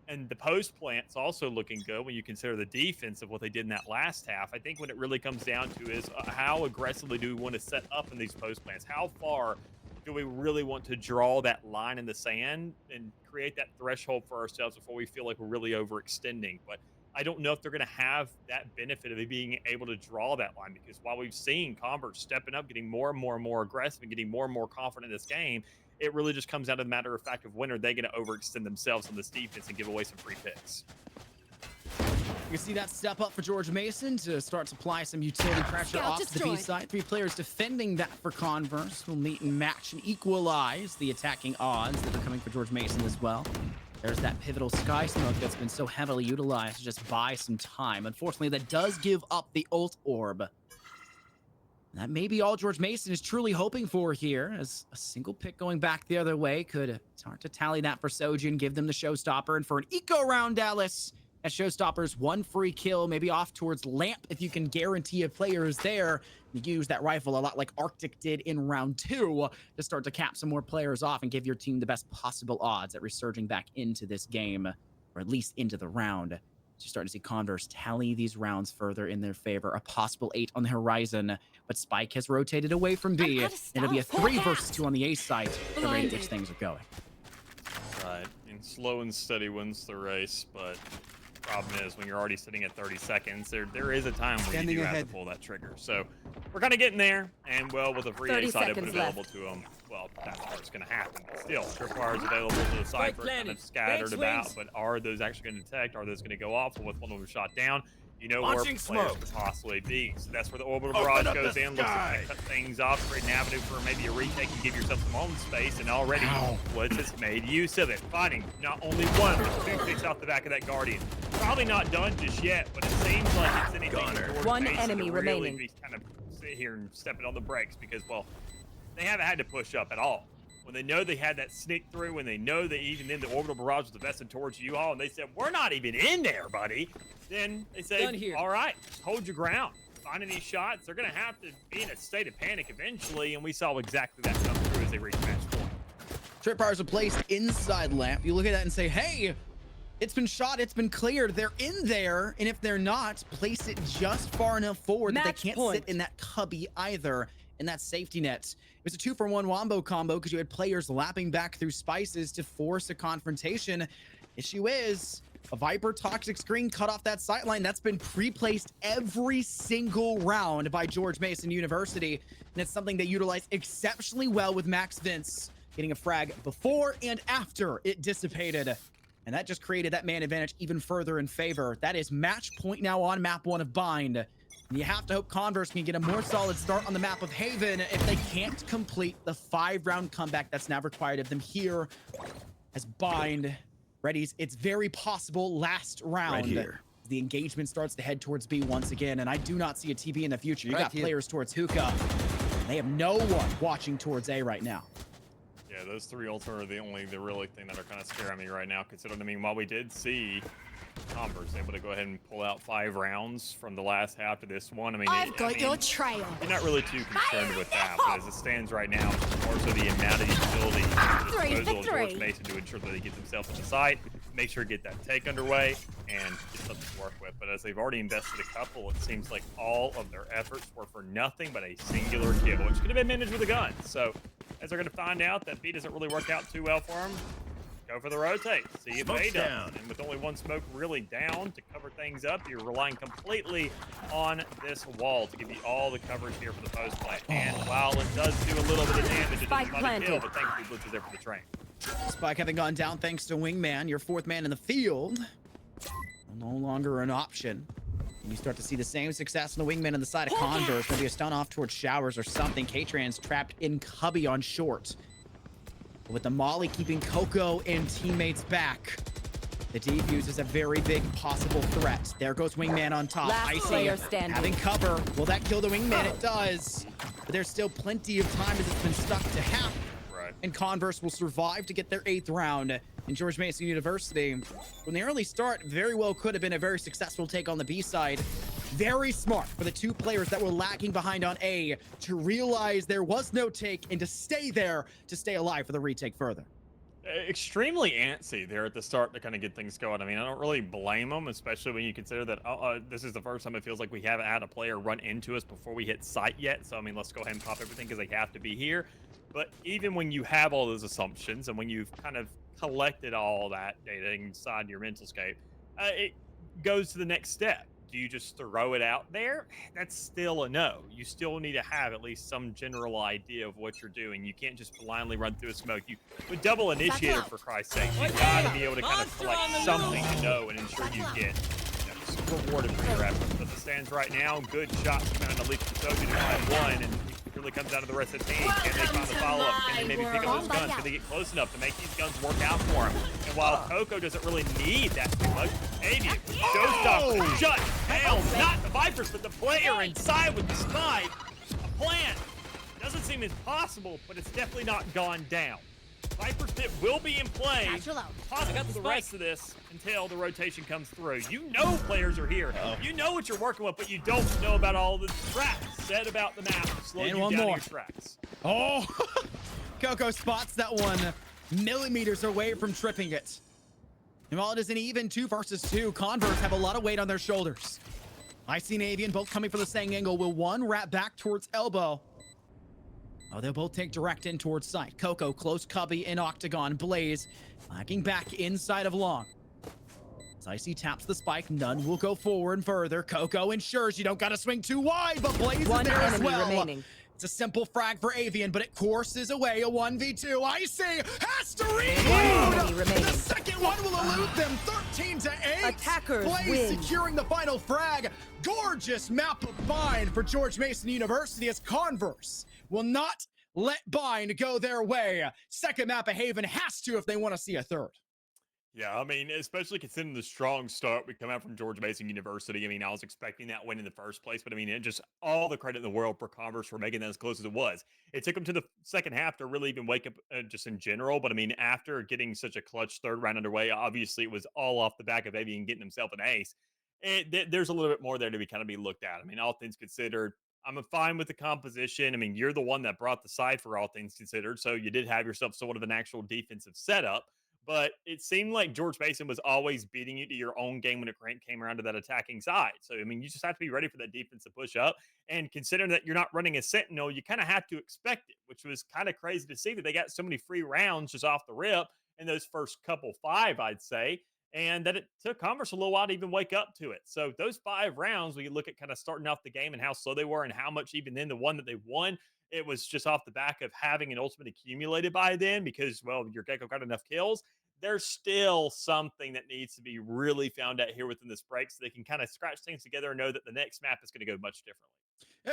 And the post plant's also looking good when you consider the defense of what they did in that last half. I think when it really comes down to is how aggressively do we want to set up in these post plants? How far do we really want to draw that line in the sand and create that threshold for ourselves before we feel like we're really overextending? But I don't know if they're going to have that benefit of being able to draw that line, because while we've seen Converse stepping up, getting more and more and more aggressive and getting more and more confident in this game, it really just comes down to the matter of fact of when are they going to overextend themselves on this defense and give away some free picks. You can see that step up for George Mason to start to apply some utility pressure Scout off the B destroyed. side. 3 players defending that for Converse will meet and match and equalize the attacking odds that are coming for George Mason as well. There's that pivotal sky smoke that's been so heavily utilized to just buy some time. Unfortunately, that does give up the ult orb. That may be all George Mason is truly hoping for here, as a single pick going back the other way could start to tally that for Sojin, give them the showstopper, and for an eco round, Dallas, at showstoppers, 1 free kill, maybe off towards Lamp if you can guarantee a player is there. You use that rifle a lot like Arctic did in round 2 to start to cap some more players off and give your team the best possible odds at resurging back into this game, or at least into the round. So you're starting to see Converse tally these rounds further in their favor. A possible 8 on the horizon, but Spike has rotated away from B. It'll be a 3 versus 2 on the A side, the rate at which things are going. Right, and slow and steady wins the race, but problem is when you're already sitting at 30 seconds, there is a time where you do have to pull that trigger. So we're kind of getting there, and well, with a free A side open available to them, well, that's what's going to happen. But still, tripwires available to the Cypher, kind of scattered about, but are those actually going to detect? Are those going to go off? Well, with one of them shot down, you know where players could possibly be. So that's where the orbital barrage goes in, looks to cut things off, create an avenue for maybe a retake and give yourself some own space, and already Woods has made use of it, finding not only 1, but 2 picks off the back of that Guardian. Probably not done just yet, but it seems like it's anything towards One Mason enemy to really remaining. be kind of sit here and stepping on the brakes, because, well, they haven't had to push up at all. When they know they had that sneak through, when they know that even then the orbital barrage was invested towards you all, and they said, we're not even in there, buddy, then they say, all right, just hold your ground. Finding these shots, they're going to have to be in a state of panic eventually, and we saw exactly that come through as they reached match point. Tripwires are placed inside Lamp. You look at that and say, hey, it's been shot, it's been cleared, they're in there, and if they're not, place it just far enough forward that they can't sit in that cubby either, in that safety net. It was a 2-for-1 wombo combo because you had players lapping back through spices to force a confrontation. Issue is, a Viper toxic screen cut off that sightline. That's been pre-placed every single round by George Mason University, and it's something they utilize exceptionally well with Max Vince, getting a frag before and after it dissipated. And that just created that man advantage even further in favor. That is match point now on map 1 of Bind. And you have to hope Converse can get a more solid start on the map of Haven if they can't complete the 5-round comeback that's now required of them here as Bind readies its very possible last round. Right here. The engagement starts to head towards B once again, and I do not see a TB in the future. You got players towards Hookah. They have no one watching towards A right now. Yeah, those 3 ults are the really thing that are kind of scaring me right now, considering, I mean, while we did see Converse able to go ahead and pull out 5 rounds from the last half of this one, I mean, I've got your trail. You're not really too concerned with that, but as it stands right now, it's more so the amount of utility and disposal of George Mason to ensure that he gets himself into sight, make sure to get that take underway, and get something to work with. But as they've already invested a couple, it seems like all of their efforts were for nothing but a singular kill, which could have been managed with a gun. So as they're going to find out that B doesn't really work out too well for them, go for the rotate, see if A does. And with only 1 smoke really down to cover things up, you're relying completely on this wall to give you all the coverage here for the post play. And while it does do a little bit of damage, it does not kill, but thankfully Blitz is there for the train. Spike having gone down thanks to Wingman, your 4th man in the field. No longer an option. And you start to see the same success on the Wingman on the side of Converse. Maybe a stun off towards Showers or something. K-Tran's trapped in cubby on short. With the Molly keeping Coco and teammates back, the defuse is a very big possible threat. There goes Wingman on top. Icy having cover. Will that kill the Wingman? It does. But there's still plenty of time as it's been stuck to half. Right. And Converse will survive to get their 8th round. And George Mason University, from the early start, very well could have been a very successful take on the B side. Very smart for the 2 players that were lagging behind on A to realize there was no take and to stay there to stay alive for the retake further. Extremely antsy there at the start to kind of get things going. I mean, I don't really blame them, especially when you consider that this is the first time it feels like we haven't had a player run into us before we hit site yet. So, I mean, let's go ahead and pop everything because they have to be here. But even when you have all those assumptions and when you've kind of collected all that data inside your mental scape, goes to the next step. Do you just throw it out there? That's still a no. You still need to have at least some general idea of what you're doing. You can't just blindly run through a smoke. You with double initiator, for Christ's sake, you got to be able to kind of select something to know and ensure you get rewarded for your efforts. But the stands right now, good shots coming out of least the Soji to find one, and it really comes down to the rest of the team. Can they find the follow-up? Can they maybe pick up those guns? Can they get close enough to make these guns work out for him? And while Coco doesn't really need that too much, Avian, showstopper, shut down, not the Vipers, but the player inside with the spike. A plan. Doesn't seem impossible, but it's definitely not gone down. Viper's Pit will be in play, possibly the rest of this until the rotation comes through. You know players are here. You know what you're working with, but you don't know about all the traps said about the map to slow you down your tracks. Oh, Coco spots that one millimeters away from tripping it. And while it is an even 2 versus 2, Converse have a lot of weight on their shoulders. I see Avian both coming from the same angle. Will one wrap back towards elbow? Oh, they'll both take direct in towards site. Coco, close cubby in octagon. Blaze, lagging back inside of long. As Icy taps the spike, none will go forward further. Coco ensures you don't gotta swing too wide, but Blaze is there as well. Remaining. It's a simple frag for Avian, but it courses away a 1v2. Icy has to Enemy reload! remaining. The second one will elude them, 13-8. Attackers Blaze win. securing the final frag. Gorgeous map of bind for George Mason University as Converse will not let bind go their way. Second map of Haven has to if they want to see a third. Yeah, I mean, especially considering the strong start we come out from George Mason University. I mean, I was expecting that win in the first place, but I mean, it just all the credit in the world for Converse for making that as close as it was. It took them to the second half to really even wake up just in general. But I mean, after getting such a clutch third round underway, obviously it was all off the back of Avian getting himself an ace. There's a little bit more there to be kind of be looked at. I mean, all things considered, I'm fine with the composition. I mean, you're the one that brought the cipher, all things considered. So you did have yourself somewhat of an actual defensive setup. But it seemed like George Mason was always beating you to your own game when it came around to that attacking side. So, I mean, you just have to be ready for that defense to push up. And considering that you're not running a Sentinel, you kind of have to expect it, which was kind of crazy to see that they got so many free rounds just off the rip in those first couple 5, I'd say. And that it took Converse a little while to even wake up to it. So those 5 rounds, when you look at kind of starting off the game and how slow they were and how much even then the one that they won, it was just off the back of having an ultimate accumulated by then because, well, your Gecko got enough kills. There's still something that needs to be really found out here within this break so they can kind of scratch things together and know that the next map is going to go much differently.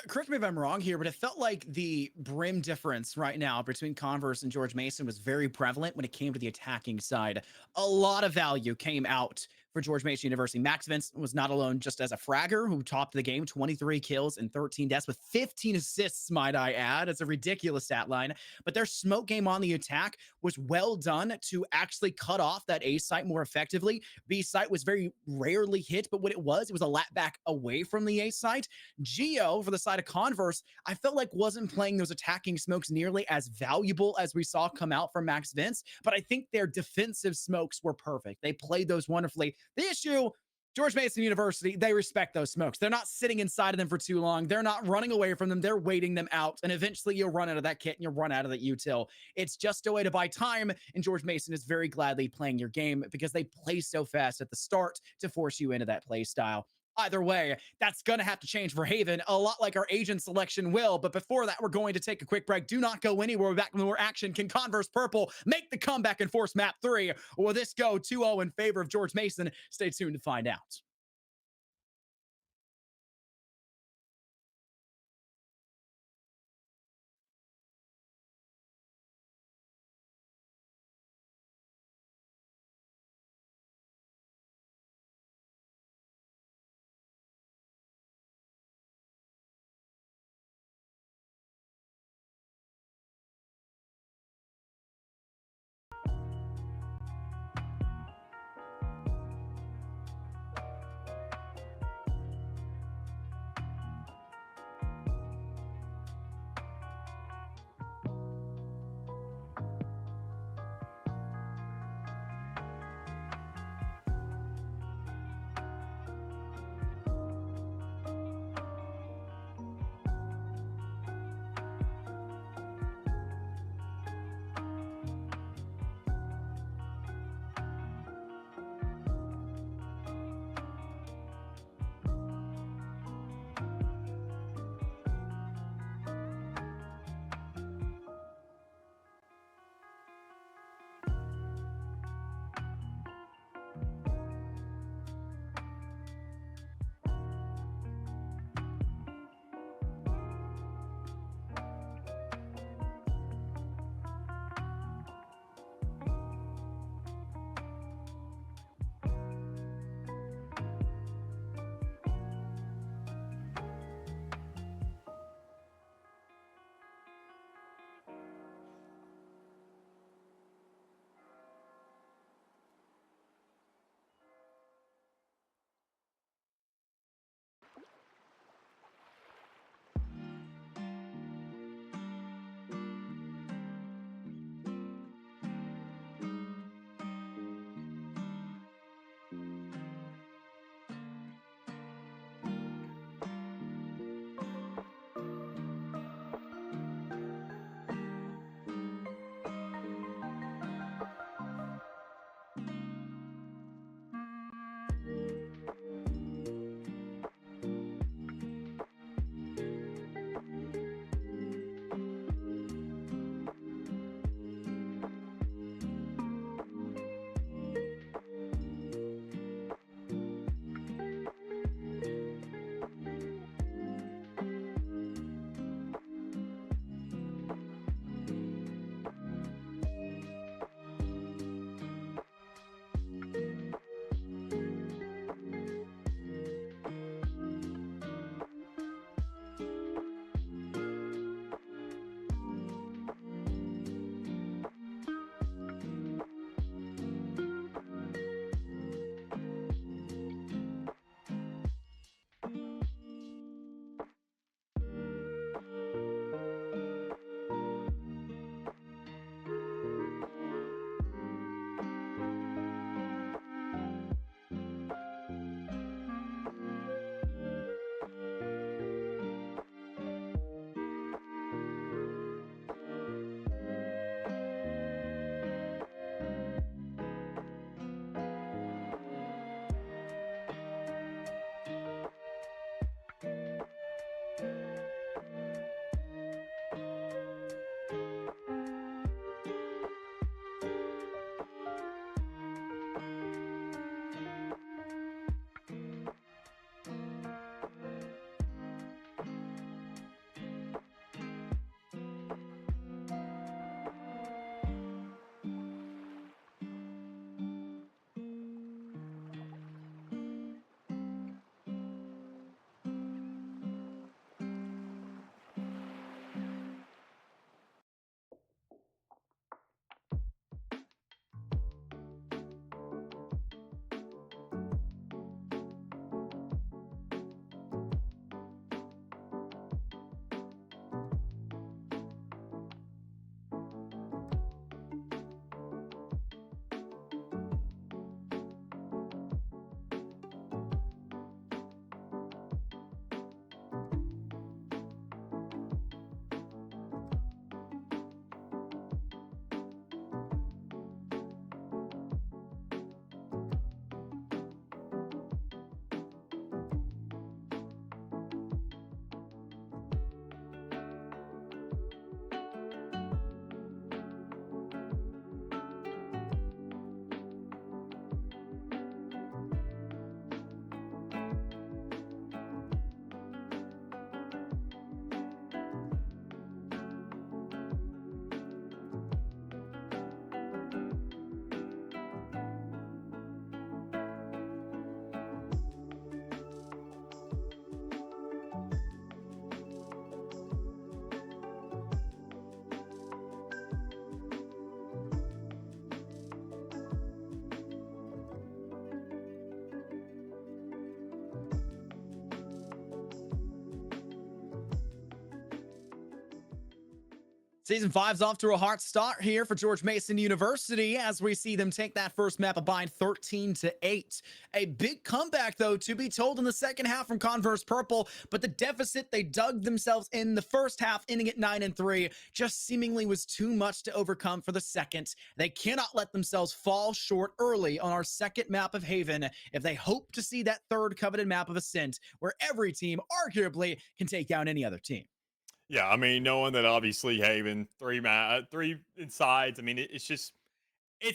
Correct me if I'm wrong here, but it felt like the brim difference right now between Converse and George Mason was very prevalent when it came to the attacking side. A lot of value came out for George Mason University. Max Vince was not alone just as a fragger who topped the game, 23 kills and 13 deaths with 15 assists, might I add. It's a ridiculous stat line. But their smoke game on the attack was well done to actually cut off that A site more effectively. B site was very rarely hit, but what it was a lap back away from the A site. Geo, for the side of Converse, I felt like wasn't playing those attacking smokes nearly as valuable as we saw come out from Max Vince, but I think their defensive smokes were perfect. They played those wonderfully. The issue, George Mason University, they respect those smokes. They're not sitting inside of them for too long. They're not running away from them. They're waiting them out, and eventually you'll run out of that kit and you'll run out of that util. It's just a way to buy time, and George Mason is very gladly playing your game because they play so fast at the start to force you into that play style. Either way, that's going to have to change for Haven, a lot like our agent selection will. But before that, we're going to take a quick break. Do not go anywhere. We're back with more action. Can Converse Purple make the comeback and force map 3? Or will this go 2-0 in favor of George Mason? Stay tuned to find out. Season 5's off to a hot start here for George Mason University as we see them take that first map of bind 13-8. A big comeback, though, to be told in the second half from Converse Purple, but the deficit they dug themselves in the first half, ending at 9-3, just seemingly was too much to overcome for the second. They cannot let themselves fall short early on our second map of Haven if they hope to see that third coveted map of Ascent, where every team arguably can take down any other team. Yeah, I mean, knowing that obviously Haven, three insides, I mean, it's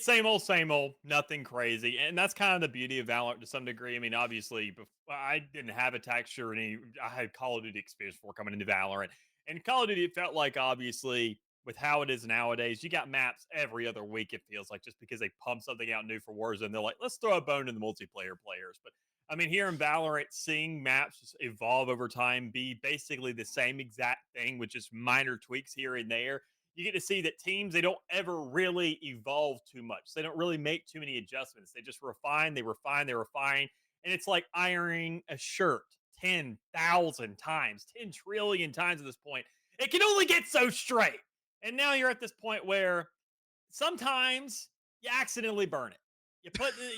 same old, nothing crazy. And that's kind of the beauty of Valorant to some degree. I mean, obviously, I didn't have a texture or I had Call of Duty experience before coming into Valorant. And Call of Duty, it felt like, obviously, with how it is nowadays, you got maps every other week, it feels like, just because they pump something out new for Warzone. They're like, let's throw a bone to the multiplayer players. But I mean, here in Valorant, seeing maps just evolve over time, be basically the same exact thing with just minor tweaks here and there. You get to see that teams, they don't ever really evolve too much. They don't really make too many adjustments. They just refine, they refine, they refine. And it's like ironing a shirt 10,000 times, 10 trillion times at this point. It can only get so straight. And now you're at this point where sometimes you accidentally burn it.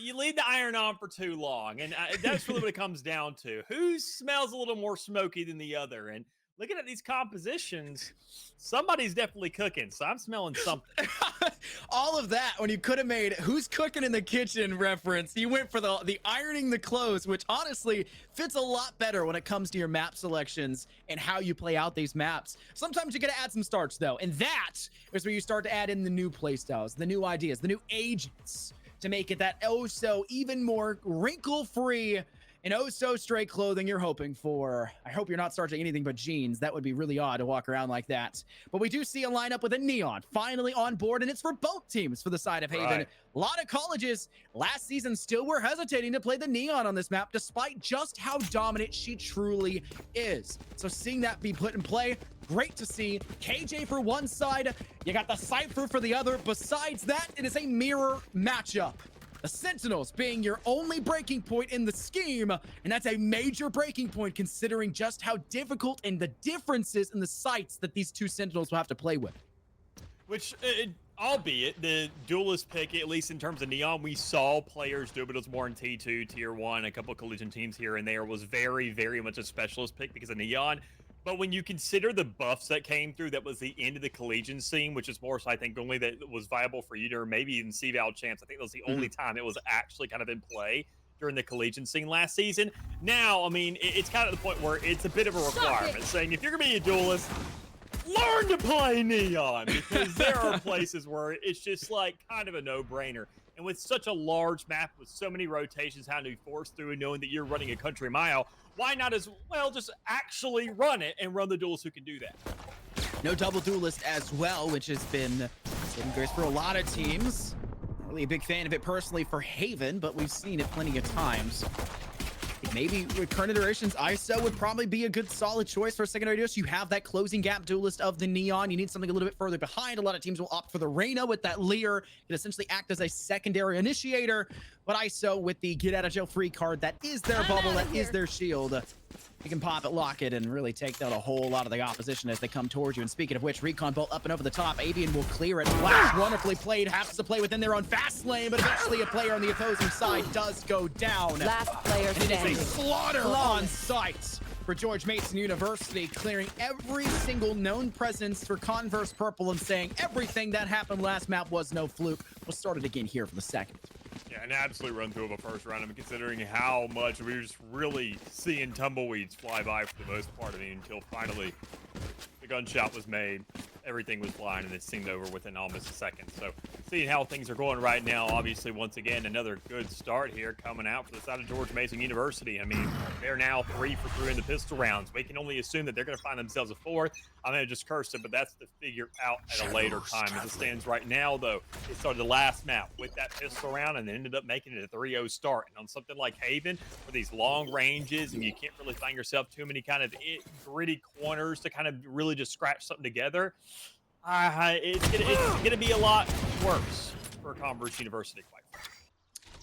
You leave the iron on for too long, and that's really what it comes down to. Who smells a little more smoky than the other? And looking at these compositions, somebody's definitely cooking. So I'm smelling something. All of that when you could have made "who's cooking in the kitchen" reference. You went for the ironing the clothes, which honestly fits a lot better when it comes to your map selections and how you play out these maps. Sometimes you gotta add some starch though, and that is where you start to add in the new playstyles, the new ideas, the new agents, to make it that even more wrinkle-free and straight clothing you're hoping for. I hope you're not starting anything but jeans. That would be really odd to walk around like that. But we do see a lineup with a Neon finally on board, and it's for both teams for the side of Haven. Right. A lot of colleges last season still were hesitating to play the Neon on this map, despite just how dominant she truly is. So seeing that be put in play, great to see. KJ for one side, you got the Cypher for the other. Besides that, it is a mirror matchup. The Sentinels being your only breaking point in the scheme, and that's a major breaking point considering just how difficult and the differences in the sites that these two Sentinels will have to play with. Which, albeit the duelist pick, at least in terms of Neon, we saw players do it, but it was more in T2, Tier 1, a couple of collision teams here and there, was very, very much a specialist pick because of Neon. But when you consider the buffs that came through, that was the end of the collegian scene, which is more so, I think, only that was viable for you to maybe even C-Val champs. I think that was the only time it was actually kind of in play during the collegian scene last season. Now, I mean, it's kind of the point where it's a bit of a requirement, saying if you're going to be a duelist, learn to play Neon, because there are places where it's just like kind of a no-brainer. And with such a large map, with so many rotations having to be forced through and knowing that you're running a country mile, why not as well just actually run it and run the duelists who can do that? No double duelist as well, which has been grace for a lot of teams. Not really a big fan of it personally for Haven, but we've seen it plenty of times. Maybe with current iterations, ISO would probably be a good solid choice for a secondary duelist. You have that closing gap duelist of the Neon. You need something a little bit further behind. A lot of teams will opt for the Reyna with that Lear. It can essentially act as a secondary initiator. But ISO with the get out of jail free card, that is their bubble, that is their shield. You can pop it, lock it, and really take down a whole lot of the opposition as they come towards you. And speaking of which, Recon Bolt up and over the top. Avian will clear it. Flash, wonderfully played. Has to play within their own fast lane, but eventually a player on the opposing side does go down. Last player And it standing. is a slaughter on site for George Mason University, clearing every single known presence for Converse Purple and saying everything that happened last map was no fluke. We'll start it again here for the second. Yeah, an absolute run through of a first round. I mean, considering how much we were just really seeing tumbleweeds fly by for the most part. I mean, until finally the gunshot was made, everything was flying, and it seemed over within almost a second. So, seeing how things are going right now, obviously, once again, another good start here coming out for the side of George Mason University. I mean, they're now 3 for 3 in the pistol rounds. We can only assume that they're going to find themselves a 4th. I'm going to just curse it, but that's to figure out at a later time. As it stands right now, though, it started the last map with that pistol round and then ended up making it a 3-0 start. And on something like Haven, for these long ranges, and you can't really find yourself too many kind of gritty corners to kind of really just scratch something together, it's gonna be a lot worse for Converse University, quite frankly.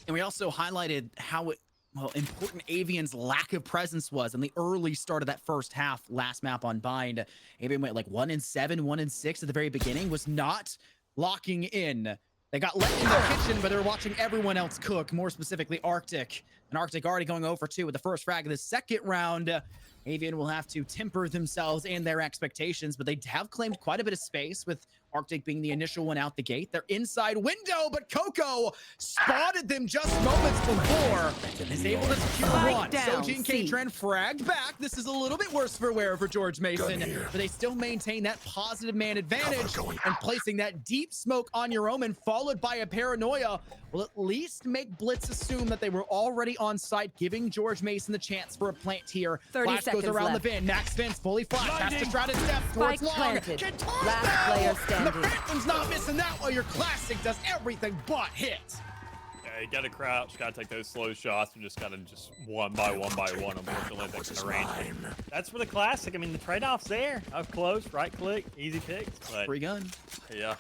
And we also highlighted how well, important Avian's lack of presence was in the early start of that first half. Last map on Bind, Avian went like 1-7, 1-6 at the very beginning, was not locking in. They got let in the kitchen, but they were watching everyone else cook, more specifically Arctic. And Arctic already going 0-2 with the first frag of the second round. Avian will have to temper themselves and their expectations, but they have claimed quite a bit of space, with Arctic being the initial one out the gate. They're inside window, but Coco spotted them just moments before and is able to secure one. Soji and K-Trend fragged back. This is a little bit worse for wear for George Mason, but they still maintain that positive man advantage, and placing that deep smoke on your omen followed by a paranoia will at least make Blitz assume that they were already on site, giving George Mason the chance for a plant here. 30 Flash goes seconds around left. the bin. Max Vince fully flashed. Has to try to step towards Spike long. planted. Can toss Last now. player And the standing. Phantom's not missing that while your classic does everything but hit. Yeah, you gotta crouch, gotta take those slow shots, and just gotta one by one, unfortunately, that's in the range. That's for the classic. I mean, the trade-off's there. Up close, right click, easy picks. But Free gun. yeah,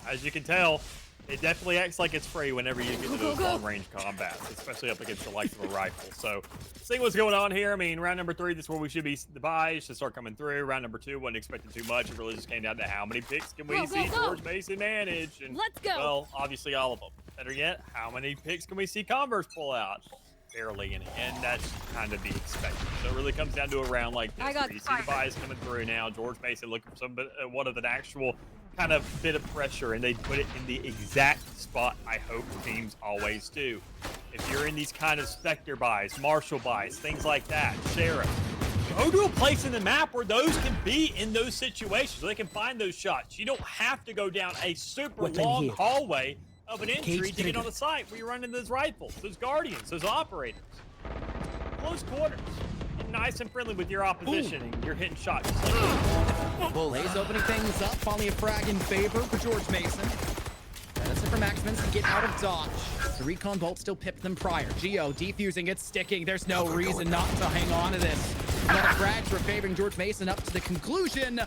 as you can tell, it definitely acts like it's free whenever you get to those long-range combats, especially up against the likes of a rifle. So, see what's going on here. I mean, round number 3, this is where we should be. The buys should start coming through. Round number 2, wasn't expecting too much. It really just came down to how many picks can we see George Mason manage. And, Let's go. well, obviously all of them. Better yet, how many picks can we see Converse pull out? Barely any, and that's kind of be expected. So it really comes down to a round like this, where you see the buys coming through now. George Mason looking for some one of an actual kind of bit of pressure, and they put it in the exact spot I hope teams always do. If you're in these kind of Spectre buys, Marshall buys, things like that, Sheriff, go to a place in the map where those can be in those situations, where they can find those shots. You don't have to go down a super long hallway of an entry to get on a site where you're running those rifles, those guardians, those operators. Close quarters. Get nice and friendly with your opposition, and you're hitting shots. Blaze opening things up. Finally a frag in favor for George Mason. That's it for Max Vince to get out of dodge. The recon bolt still pipped them prior. Geo defusing, it's sticking. There's no reason not to hang on to this. Another frags for favoring George Mason up to the conclusion.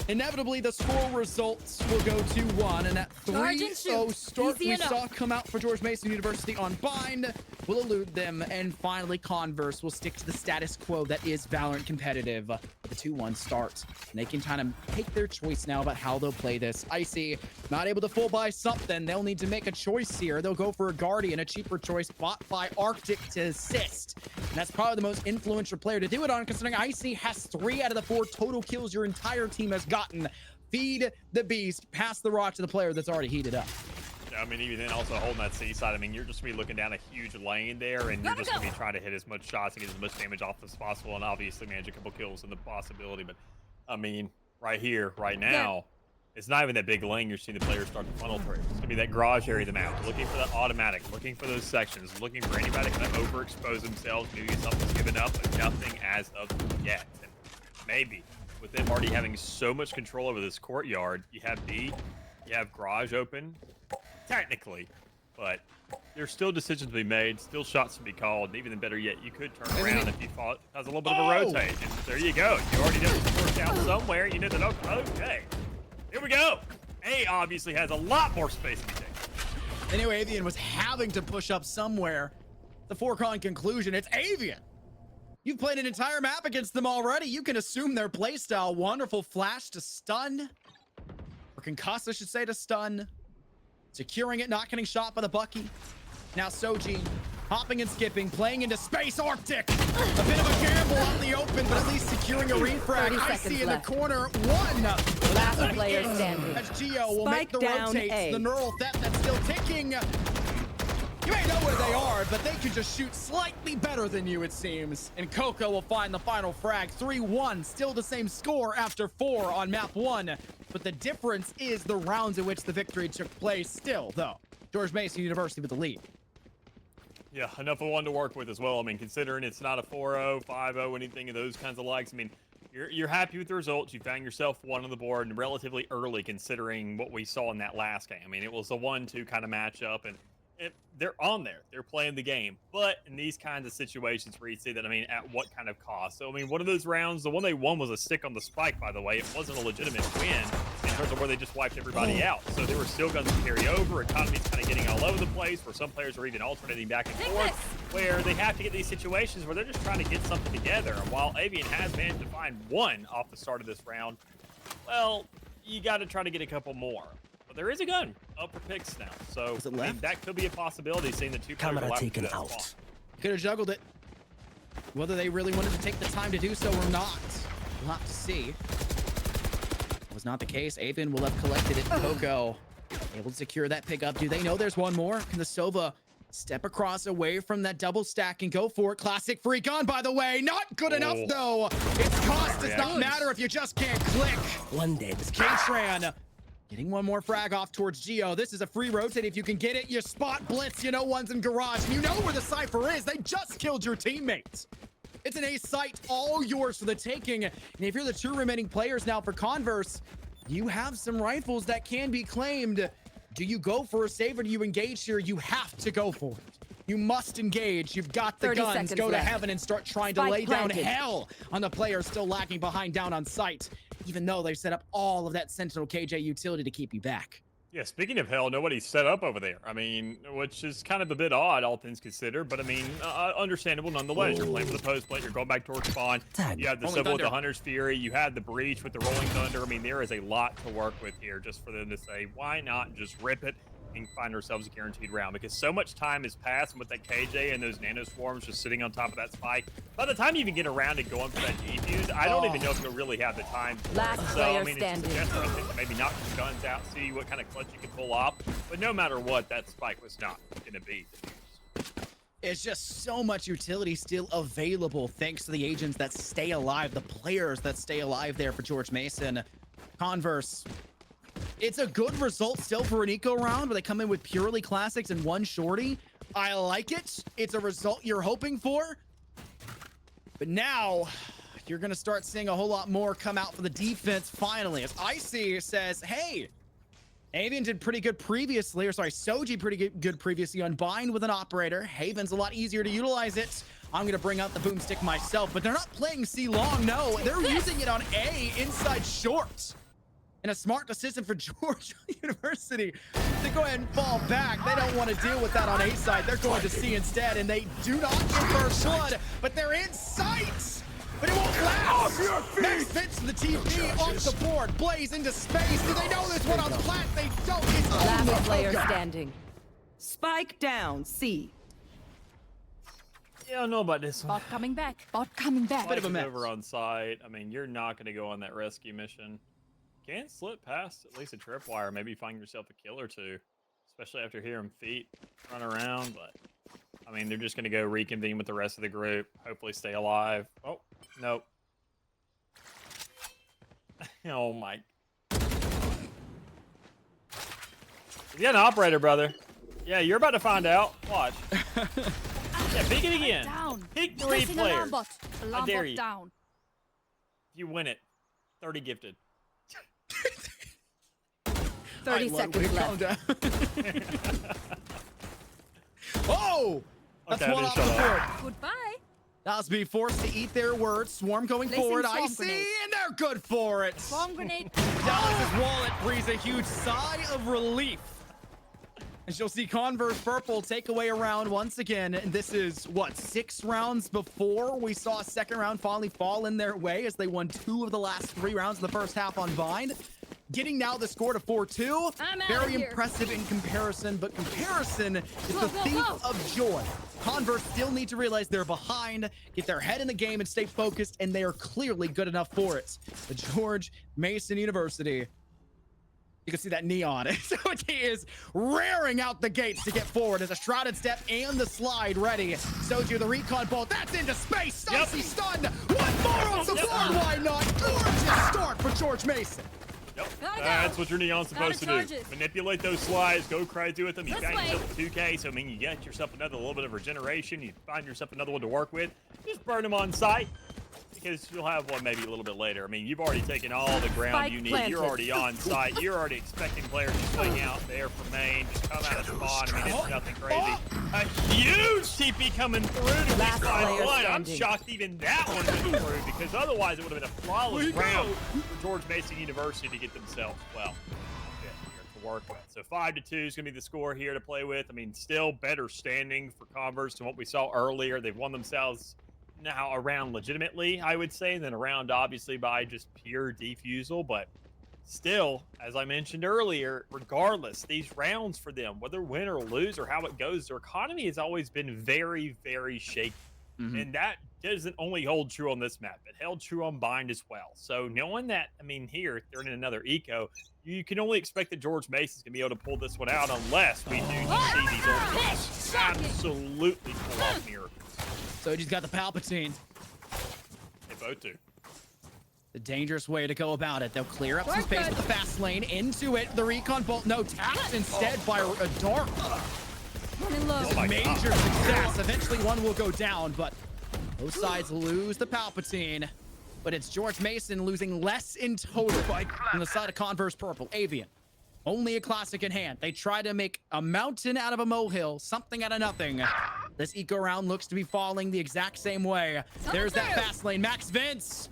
Inevitably, the score results will go 2-1, and that 3-0 start we saw come out for George Mason University on Bind will elude them, and finally Converse will stick to the status quo that is Valorant competitive. The 2-1 start, and they can kind of take their choice now about how they'll play this. Icy not able to full buy something. They'll need to make a choice here. They'll go for a Guardian, a cheaper choice bought by Arctic to assist, and that's probably the most influential player to do it on, considering Icy has 3 out of the 4 total kills your entire team has gotten. Feed the beast, pass the rock to the player that's already heated up. I mean, even then, also holding that C side, I mean, you're just going to be looking down a huge lane there, and you're just going to be trying to hit as much shots and get as much damage off as possible, and obviously manage a couple kills in the possibility. But, I mean, right here, right now, it's not even that big lane you're seeing the players start to funnel through. It's going to be that garage area of the map, looking for that automatic, looking for those sections, looking for anybody to kind of overexpose themselves, maybe something's given up, but nothing as of yet. And maybe with them already having so much control over this courtyard, you have B, you have garage open, technically, but there's still decisions to be made, still shots to be called, and even better yet, you could turn around if you thought it has a little bit of a rotate. And there you go. You already know it's worked out somewhere. You know that, okay, here we go. A obviously has a lot more space to be taken. They knew Avian was having to push up somewhere. The foregone conclusion, it's Avian. You've played an entire map against them already. You can assume their playstyle. Wonderful flash to stun. Or concuss, I should say, to stun. Securing it, not getting shot by the Bucky. Now Soji hopping and skipping, playing into space. Arctic. A bit of a gamble out in the open, but at least securing a refrag. Icy in the corner. One. Last player standing. As Geo will make the Spike down rotates. A. The neural theft that's still ticking. You may know where they are, but they could just shoot slightly better than you, it seems. And Coco will find the final frag. 3-1, still the same score after 4 on map 1. But the difference is the rounds in which the victory took place. Still, though, George Mason University with the lead. Yeah, enough of one to work with as well. I mean, considering it's not a 4-0, 5-0, anything of those kinds of likes. I mean, you're happy with the results. You found yourself 1 on the board and relatively early considering what we saw in that last game. I mean, it was a 1-2 kind of matchup, and they're on there. They're playing the game. But in these kinds of situations where you see that, I mean, at what kind of cost? So, I mean, one of those rounds, the one they won was a stick on the spike, by the way. It wasn't a legitimate win. And in terms of where they just wiped everybody out. So there were still guns to carry over. Economy's kind of getting all over the place, where some players are even alternating back and forth, where they have to get these situations where they're just trying to get something together. And while Avian has managed to find one off the start of this round, well, you got to try to get a couple more. But there is a gun up for picks now. So I mean, that could be a possibility, seeing the two players Camera are taken out. Could have juggled it. Whether they really wanted to take the time to do so or not, we'll have to see. That was not the case. Avian will have collected it. Coco able to secure that pickup. Do they know there's one more? Can the Sova step across away from that double stack and go for it? Classic freak on, by the way. Not good enough, though. Its cost does not matter if you just can't click. One dead. K-Tran getting one more frag off towards Geo. This is a free rotate. If you can get it, you spot blitz. You know one's in garage. You know where the Cypher is. They just killed your teammates. It's an ace site, all yours for the taking. And if you're the two remaining players now for Converse, you have some rifles that can be claimed. Do you go for a save or do you engage here? You have to go for it. You must engage. You've got the guns. Go to heaven and start trying to lay down hell on the players still lagging behind down on site, even though they set up all of that Sentinel KJ utility to keep you back. Yeah, speaking of hell, nobody's set up over there. I mean, which is kind of a bit odd, all things considered, but I mean, understandable nonetheless. You're playing for the post plate, you're going back towards spawn. You have the Civil with the Hunter's Fury, you had the Breach with the Rolling Thunder. I mean, there is a lot to work with here just for them to say, why not just rip it and find ourselves a guaranteed round, because so much time has passed, and with that KJ and those nano swarms just sitting on top of that spike, by the time you even get around to going for that defuse, I don't even know if you'll really have the time for Last it. So, player I mean, standing. it's suggesting to maybe knock some guns out, see what kind of clutch you can pull off, but no matter what, that spike was not going to be defused. It's just so much utility still available thanks to the agents that stay alive, the players that stay alive there for George Mason. Converse, it's a good result still for an eco round where they come in with purely classics and one shorty. I like it. It's a result you're hoping for. But now you're going to start seeing a whole lot more come out for the defense finally, as Icy says, hey, Avian did pretty good previously, or sorry, Soji pretty good previously on bind with an operator. Haven's a lot easier to utilize it. I'm going to bring out the boomstick myself, but they're not playing C long. No, they're using it on A inside short. And a smart decision for Georgia University to go ahead and fall back. They don't want to deal with that on A side. They're going to C instead, and they do not get first blood, but they're in sight. But it won't last. Next fits to the TP off the board. Blaze into space. Do they know there's one on plant? They don't. It's Last only player Coco. standing. Spike down, C. Yeah, I don't know about this one. Bot coming back. Bot coming back. Bit of a mess. Over on site. I mean, you're not going to go on that rescue mission. Can slip past at least a tripwire, maybe find yourself a kill or two, especially after hearing feet run around. But I mean, they're just going to go reconvene with the rest of the group, hopefully stay alive. Oh, nope. Oh my. You got an operator, brother. Yeah, you're about to find out. Watch. Yeah, peek it again. Down. Peek 3 Placing players. alarm bot. Alarm I dare bot you. down. You win it. 30 gifted. 30 seconds left. Oh! That's Okay, I one didn't off shut the board. up. Goodbye. That's be forced to eat their words. Swarm going Placing forward. swarm I see, grenade. and they're good for it. Bomb grenade. Dallas's wallet breathes a huge sigh of relief. As you'll see Converse Purple take away a round once again. And this is, what, 6 rounds before we saw a second round finally fall in their way as they won 2 of the last 3 rounds in the first half on Bind. Getting now the score to 4-2. I'm outta Very here. impressive in comparison, but comparison is Go, the go, thief go. of joy. Converse still need to realize they're behind, get their head in the game and stay focused, and they are clearly good enough for it. The George Mason University. You can see that neon. So he is raring out the gates to get forward as a shrouded step and the slide ready. Soju, the recon bolt, that's into space. Icy stunned. One more on the board. Why not? Gorgeous start for George Mason. Yep. Gotta go. That's what your neon's supposed to do. charges. Manipulate those slides, go crazy with them. You This got way. yourself a 2K, so I mean, you get yourself another little bit of regeneration. You find yourself another one to work with. Just burn them on sight. because you'll have one maybe a little bit later. I mean, you've already taken all the ground Spike you need. planted. You're already on site. You're already expecting players to swing out there for main, just come out of spawn. I mean, it's nothing crazy. A huge TP coming through to Last baseline player one. I'm standing. shocked even that one went through because otherwise it would have been a flawless round for George Mason University to get themselves, well, here to work with. So 5-2 is going to be the score here to play with. I mean, still better standing for Converse than what we saw earlier. They've won themselves now a round legitimately, I would say, and then a round obviously by just pure defusal, but still, as I mentioned earlier, regardless, these rounds for them, whether win or lose or how it goes, their economy has always been very, very shaky. And that doesn't only hold true on this map. It held true on Bind as well. So knowing that, I mean, here, they're in another eco, you can only expect that George Mason's going to be able to pull this one out unless we do see these ultimates absolutely pull off miracles. So he's got the Palpatine. They both do. The dangerous way to go about it. They'll clear up some space with the fast lane. Into it. The recon bolt. No, tapped instead by a dart. Running low. Oh my Major God. success. Eventually one will go down, but both sides lose the Palpatine. But it's George Mason losing less in total on the side of Converse Purple. Avian. Only a classic in hand. They try to make a mountain out of a molehill, something out of nothing. This eco round looks to be falling the exact same way. There's that fast lane. Max Vince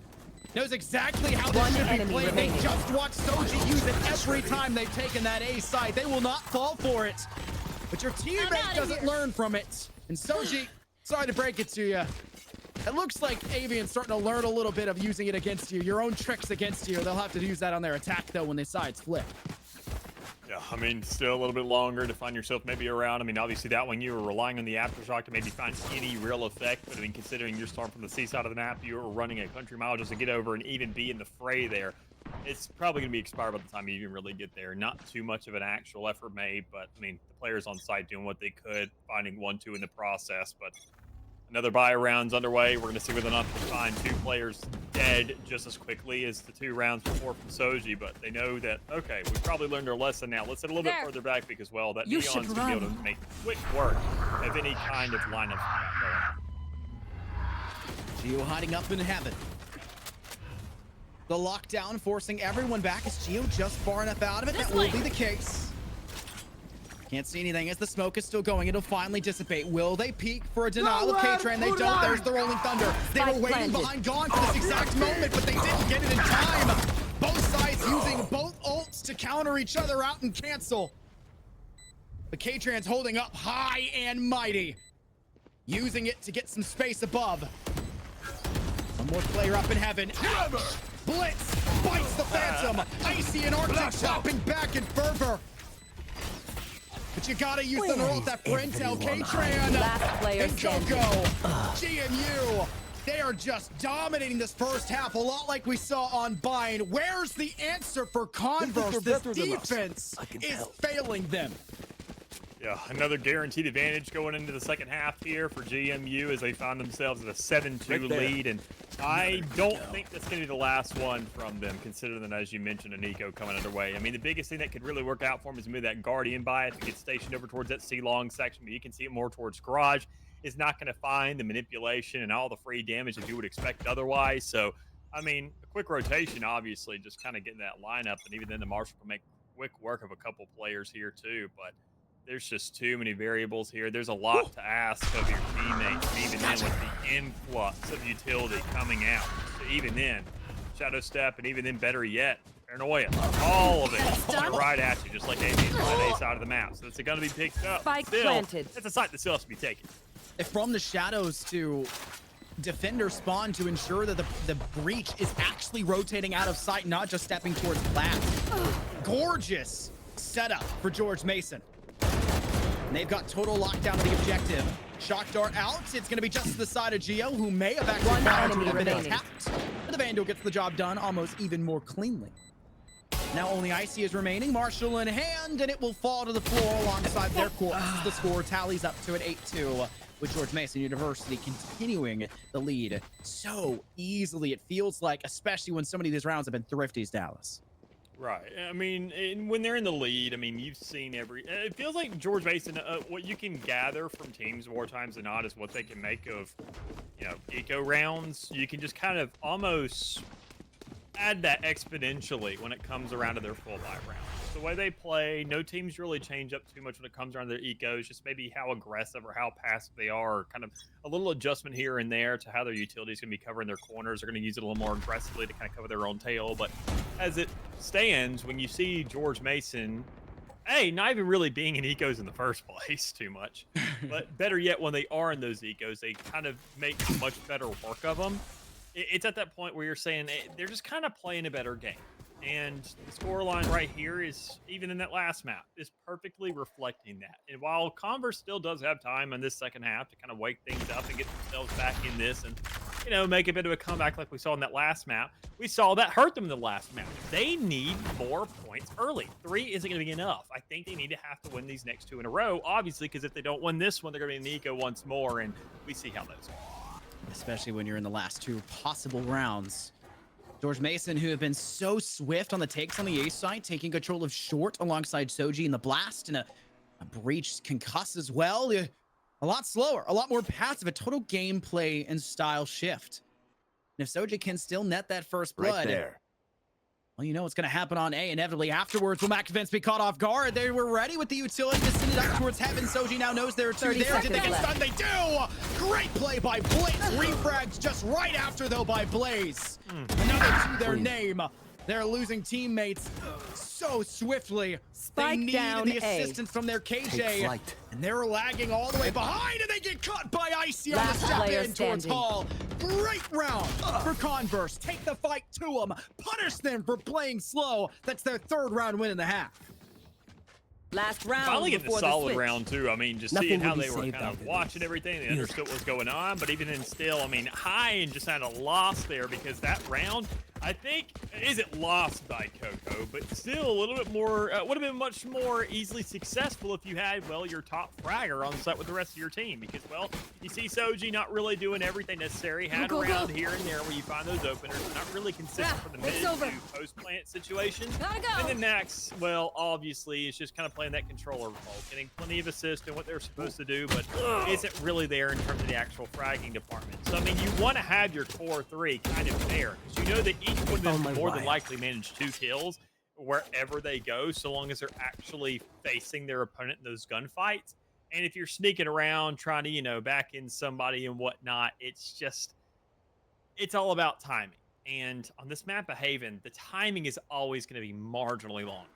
knows exactly how this should be enemy played. They remaining. just watched Soji use it every time they've taken that A side. They will not fall for it. But your teammate doesn't learn from it. And Soji, sorry to break it to you, it looks like Avian's starting to learn a little bit of using it against you. Your own tricks against you. They'll have to use that on their attack, though, when the sides flip. Yeah, I mean, still a little bit longer to find yourself maybe around. I mean, obviously that one you were relying on the aftershock to maybe find any real effect. But I mean, considering you're starting from the seaside of the map, you were running a country mile just to get over and even be in the fray there. It's probably going to be expired by the time you even really get there. Not too much of an actual effort made, but I mean, the players on site doing what they could, finding 1-2 in the process. But another buy round's underway. We're going to see whether or not they find two players dead just as quickly as the 2 rounds before from Soji, but they know that, okay, we've probably learned our lesson now. Let's head a little bit further back because, well, that You Neon's should going to be able run. to make quick work of any kind of lineup going on. Geo hiding up in heaven. The lockdown forcing everyone back. Is Geo just far enough out of it? That will be the case. Can't see anything as the smoke is still going. It'll finally dissipate. Will they peek for a denial of K-Train? They don't. There's the Rolling Thunder. They were Spike waiting planted. behind Gone for this exact moment, but they didn't get it in time. Both sides using both ults to counter each other out and cancel. The K-Tran's holding up high and mighty. Using it to get some space above. One more player up in heaven. Ouch! Blitz bites the Phantom. Icy and Arctic chopping back in fervor. But you gotta use the ult that for intel. K-Tran Last player and Coco. GMU. They are just dominating this first half, a lot like we saw on Bind. Where's the answer for Converse? This defense is failing them. Yeah, another guaranteed advantage going into the second half here for GMU as they find themselves at a 7-2 lead. And I don't think that's going to be the last one from them, considering that, as you mentioned, an eco coming underway. I mean, the biggest thing that could really work out for them is maybe that Guardian buy if it gets stationed over towards that C-Long section, but you can see it more towards Garage. Is not going to find the manipulation and all the free damage that you would expect otherwise. So, I mean, a quick rotation, obviously, just kind of getting that lineup, and even then the Marshal can make quick work of a couple players here too, but there's just too many variables here. There's a lot to ask of your teammates, and even then with the influx of utility coming out. So even then, Shadow Step, and even then, better yet, Paranoia. All of it coming right at you, just like Avian on the A side of the map. So it's going to be picked up. Spike Still, planted. it's a site that still has to be taken. From the shadows to defender spawn to ensure that the breach is actually rotating out of sight, not just stepping towards blast. Gorgeous setup for George Mason. And they've got total lockdown of the objective. Shock dart out. It's going to be just to the side of Geo, who may have actually One found to enemy have been remaining. attacked. But the Vandal gets the job done almost even more cleanly. Now only Icy is remaining. Marshall in hand, and it will fall to the floor alongside their corpse. The score tallies up to an 8-2, with George Mason University continuing the lead so easily. It feels like, especially when so many of these rounds have been thrifties, Dallas. Right. I mean, when they're in the lead, I mean, you've seen it feels like George Mason, what you can gather from teams more times than not is what they can make of, eco rounds. You can just kind of almost add that exponentially when it comes around to their full buy rounds. The way they play, no teams really change up too much when it comes around to their ecos, just maybe how aggressive or how passive they are, or kind of a little adjustment here and there to how their utility is going to be covering their corners. They're going to use it a little more aggressively to kind of cover their own tail. But as it stands, when you see George Mason, not even really being in ecos in the first place too much, but better yet, when they are in those ecos, they kind of make much better work of them. It's at that point where you're saying they're just kind of playing a better game. And the scoreline right here is, even in that last map, is perfectly reflecting that. And while Converse still does have time in this second half to kind of wake things up and get themselves back in this and, make a bit of a comeback like we saw in that last map, we saw that hurt them in the last map. They need more points early. 3 isn't going to be enough. I think they need to have to win these next 2 in a row, obviously, because if they don't win this one, they're going to be in Nico once more, and we see how those go. Especially when you're in the last 2 possible rounds. George Mason, who have been so swift on the takes on the A side, taking control of short alongside Soji in the blast, and a breach concuss as well. A lot slower, a lot more passive, a total gameplay and style shift. And if Soji can still net that first blood, Right there. well, you know what's going to happen on A, inevitably afterwards. Will Max Vince be caught off guard? They were ready with the utility to send it up towards heaven. Soji now knows there are 2 there. Did they get stunned? They do! Great play by Blaze. Refrags just right after, though, by Blaze. Another to their name. They're losing teammates so swiftly. Spike they need down the A. assistance from their Take KJ. flight. And they're lagging all the way behind, and they get cut by Icy on the Last step player in towards standing. Hall. Great round for Converse. Take the fight to them. Punish them for playing slow. That's their 3rd round win in the half. Last round Finally getting a before the solid switch. round, too. I mean, just Nothing seeing how will be they were saved kind of after watching this. everything. They understood what was going on, but even then still, I mean, high and just had a loss there because that round, I think, isn't lost by Coco, but still a little bit more, would have been much more easily successful if you had, well, your top fragger on set with the rest of your team because, well, you see Soji not really doing everything necessary, had Go, a go, round go. here and there where you find those openers, not really consistent for the mid it's over. to post-plant situation. Gotta go. And then Max, well, obviously, it's just kind of playing that controller role, getting plenty of assists and what they're supposed to do, but isn't really there in terms of the actual fragging department. So, I mean, you want to have your core 3 kind of there, because you know that each one of them my more than wire. likely manage 2 kills wherever they go, so long as they're actually facing their opponent in those gunfights. And if you're sneaking around trying to, back in somebody and whatnot, it's all about timing. And on this map of Haven, the timing is always going to be marginally long.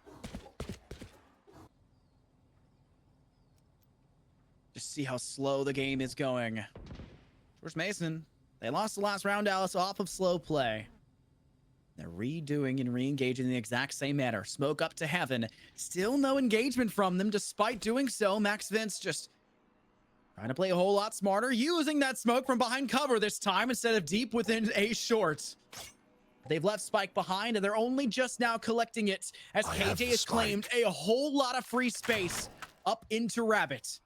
Just see how slow the game is going. George Mason, they lost the last round, Dallas, off of slow play. They're redoing and re-engaging in the exact same manner. Smoke up to heaven. Still no engagement from them. Despite doing so, Max Vince just trying to play a whole lot smarter, using that smoke from behind cover this time instead of deep within a short. They've left Spike behind, and they're only just now collecting it as I have KJ the has spike. claimed a whole lot of free space up into Rabbit.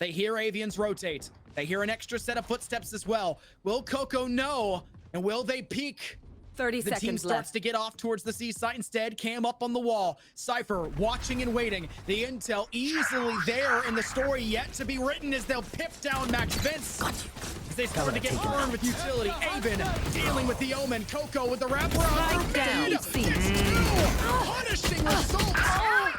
They hear Avians rotate. They hear an extra set of footsteps as well. Will Coco know? And will they peek? 30 The team seconds starts left. to get off towards the C site instead. Cam up on the wall. Cypher watching and waiting. The intel easily there in the story yet to be written as they'll pip down Max Vince. As they start to get burned with utility. Avon dealing with the Omen. Coco with the wraparound. Spike down, Gets C. punishing results.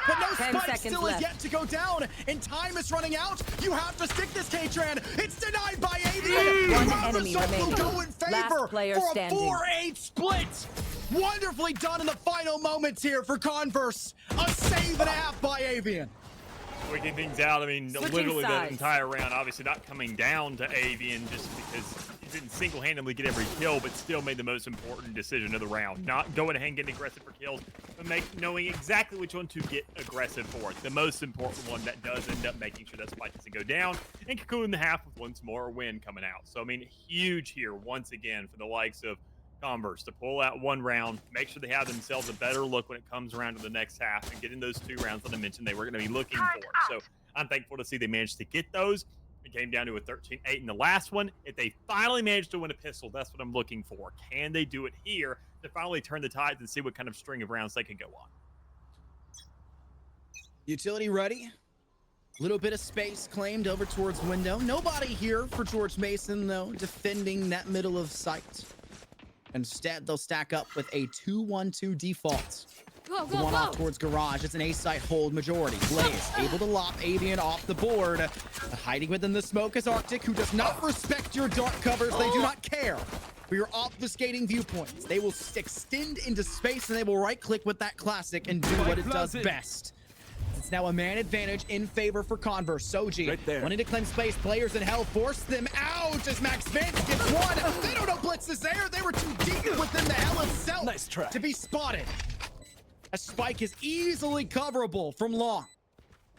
But no 10 Spike seconds still left. is yet to go down. And time is running out. You have to stick this, K-Tran. It's denied by Avian. One Round enemy result will remaining. go in favor Last player for a standing. 4-8 split. Wonderfully done in the final moments here for Converse. A save and a half by Avian. Working things out. I mean, Switching literally that sides. entire round, obviously not coming down to Avian just because he didn't single-handedly get every kill, but still made the most important decision of the round. Not going ahead and getting aggressive for kills, but knowing exactly which one to get aggressive for. The most important one that does end up making sure that spike doesn't go down, and Cocoon the half with once more a win coming out. So, I mean, huge here once again for the likes of Converse to pull out one round, make sure they have themselves a better look when it comes around to the next half and getting those 2 rounds that I mentioned they were going to be looking for. So I'm thankful to see they managed to get those. It came down to a 13-8 in the last one. If they finally manage to win a pistol, that's what I'm looking for. Can they do it here to finally turn the tides and see what kind of string of rounds they can go on? Utility ready. Little bit of space claimed over towards window. Nobody here for George Mason, though, defending that middle of sight. Instead, they'll stack up with a 2-1-2 default. Go, The go, one off go. towards garage. It's an A-site hold majority. Blaze able to lop Avian off the board. Hiding within the smoke is Arctic, who does not respect your dark covers. They do not care for your obfuscating viewpoints. They will extend into space and they will right-click with that classic and do what it does best. It's now a man advantage in favor for Converse. Soji Right there. wanting to claim space. Players in hell force them out as Max Vance gets one. They don't know Blitz is there. They were too deep within the hell itself Nice try. to be spotted. A spike is easily coverable from long.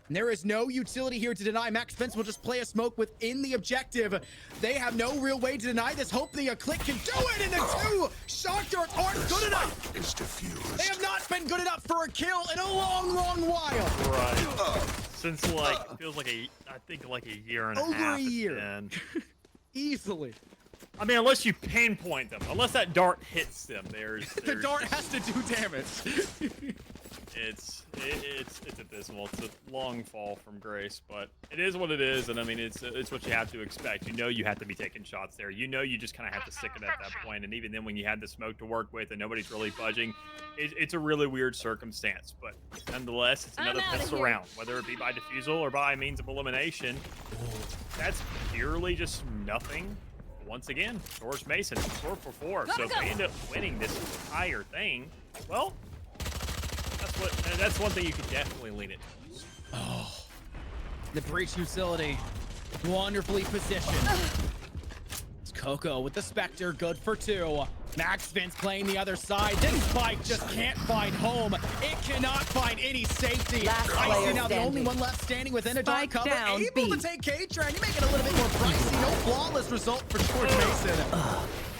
And there is no utility here to deny. Max Vance will just play a smoke within the objective. They have no real way to deny this. Hope the click can do it. And the two shock darts aren't good enough. Is diffused. They have not been good enough for a kill in a long, long while. Right. Since like it feels like I think like a year and a Over half. a it's year. been. Easily. I mean, unless you pinpoint them, unless that dart hits them, The dart has to do damage. It's abysmal. It's a long fall from grace, but it is what it is, and I mean, it's what you have to expect. You know, you have to be taking shots there. You know, you just kind of have to stick it at that point, and even then, when you had the smoke to work with and nobody's really budging, it's a really weird circumstance. But nonetheless, it's another I'm outta pistol here. round, whether it be by defusal or by means of elimination. That's purely just nothing. Once again, George Mason 4 for 4. So if they end up winning this entire thing, well, that's one thing you can definitely lean it. The breach utility, wonderfully positioned. It's Coco with the Spectre, good for 2. Max Vince playing the other side. This Spike just can't find home. It cannot find any safety. Last Icy player now the only standing. one left standing within a dark Spike cover. down, Able to B. take K-Tran. You make it a little bit more pricey. No flawless result for George Mason.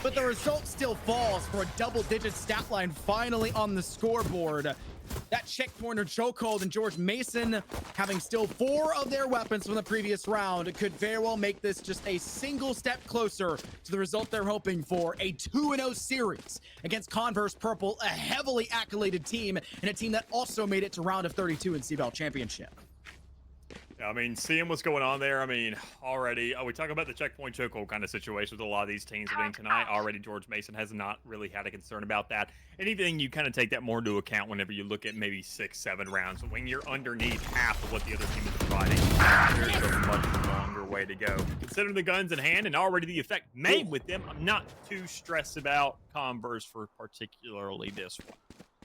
But the result still falls for a double-digit stat line finally on the scoreboard. That checkpoint or chokehold, and George Mason, having still 4 of their weapons from the previous round, could very well make this just a single step closer to the result they're hoping for. A 2-0 series against Converse Purple, a heavily accoladed team, and a team that also made it to round of 32 in CBL Championship. I mean, seeing what's going on there, I mean, already, we talk about the checkpoint chokehold kind of situation with a lot of these teams. I mean, tonight, already George Mason has not really had a concern about that. And even you kind of take that more into account whenever you look at maybe 6, 7 rounds. When you're underneath half of what the other team is providing, there's a much longer way to go. Considering the guns in hand and already the effect made with them, I'm not too stressed about Converse for particularly this one.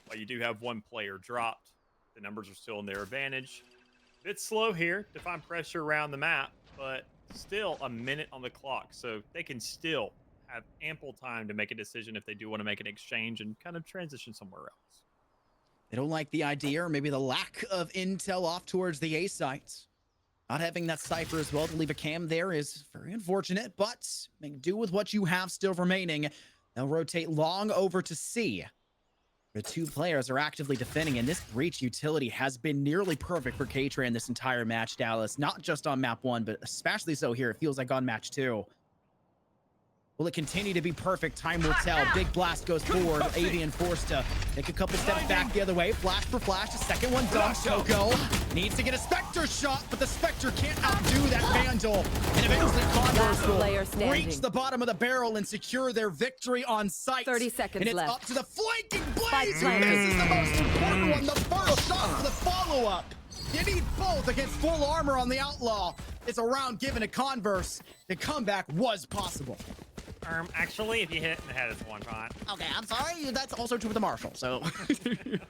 While you do have one player dropped, the numbers are still in their advantage. Bit slow here to find pressure around the map, but still a minute on the clock, so they can still have ample time to make a decision if they do want to make an exchange and kind of transition somewhere else. They don't like the idea, or maybe the lack of intel off towards the A sites. Not having that cipher as well to leave a cam there is very unfortunate, but make do with what you have still remaining. They'll rotate long over to C. The 2 players are actively defending, and this breach utility has been nearly perfect for K-Tran this entire match, Dallas. Not just on map 1, but especially so here. It feels like on match 2. Will it continue to be perfect? Time will tell. Big blast goes forward. Avian forced to take a couple steps back the other way. Flash for flash. The second one dumps. Coco needs to get a Spectre shot, but the Spectre can't outdo that Vandal. And eventually Converse player will standing. reach the bottom of the barrel and secure their victory on sight. 30 seconds and it's left. up to the flanking Spike Blaze. planted. This is the most important one. The first shot for the follow-up. You need both against full armor on the Outlaw. It's a round given to Converse. The comeback was possible. Actually, if you hit it in the head, it's one shot. Okay, I'm sorry. That's also true with the Marshall, so. A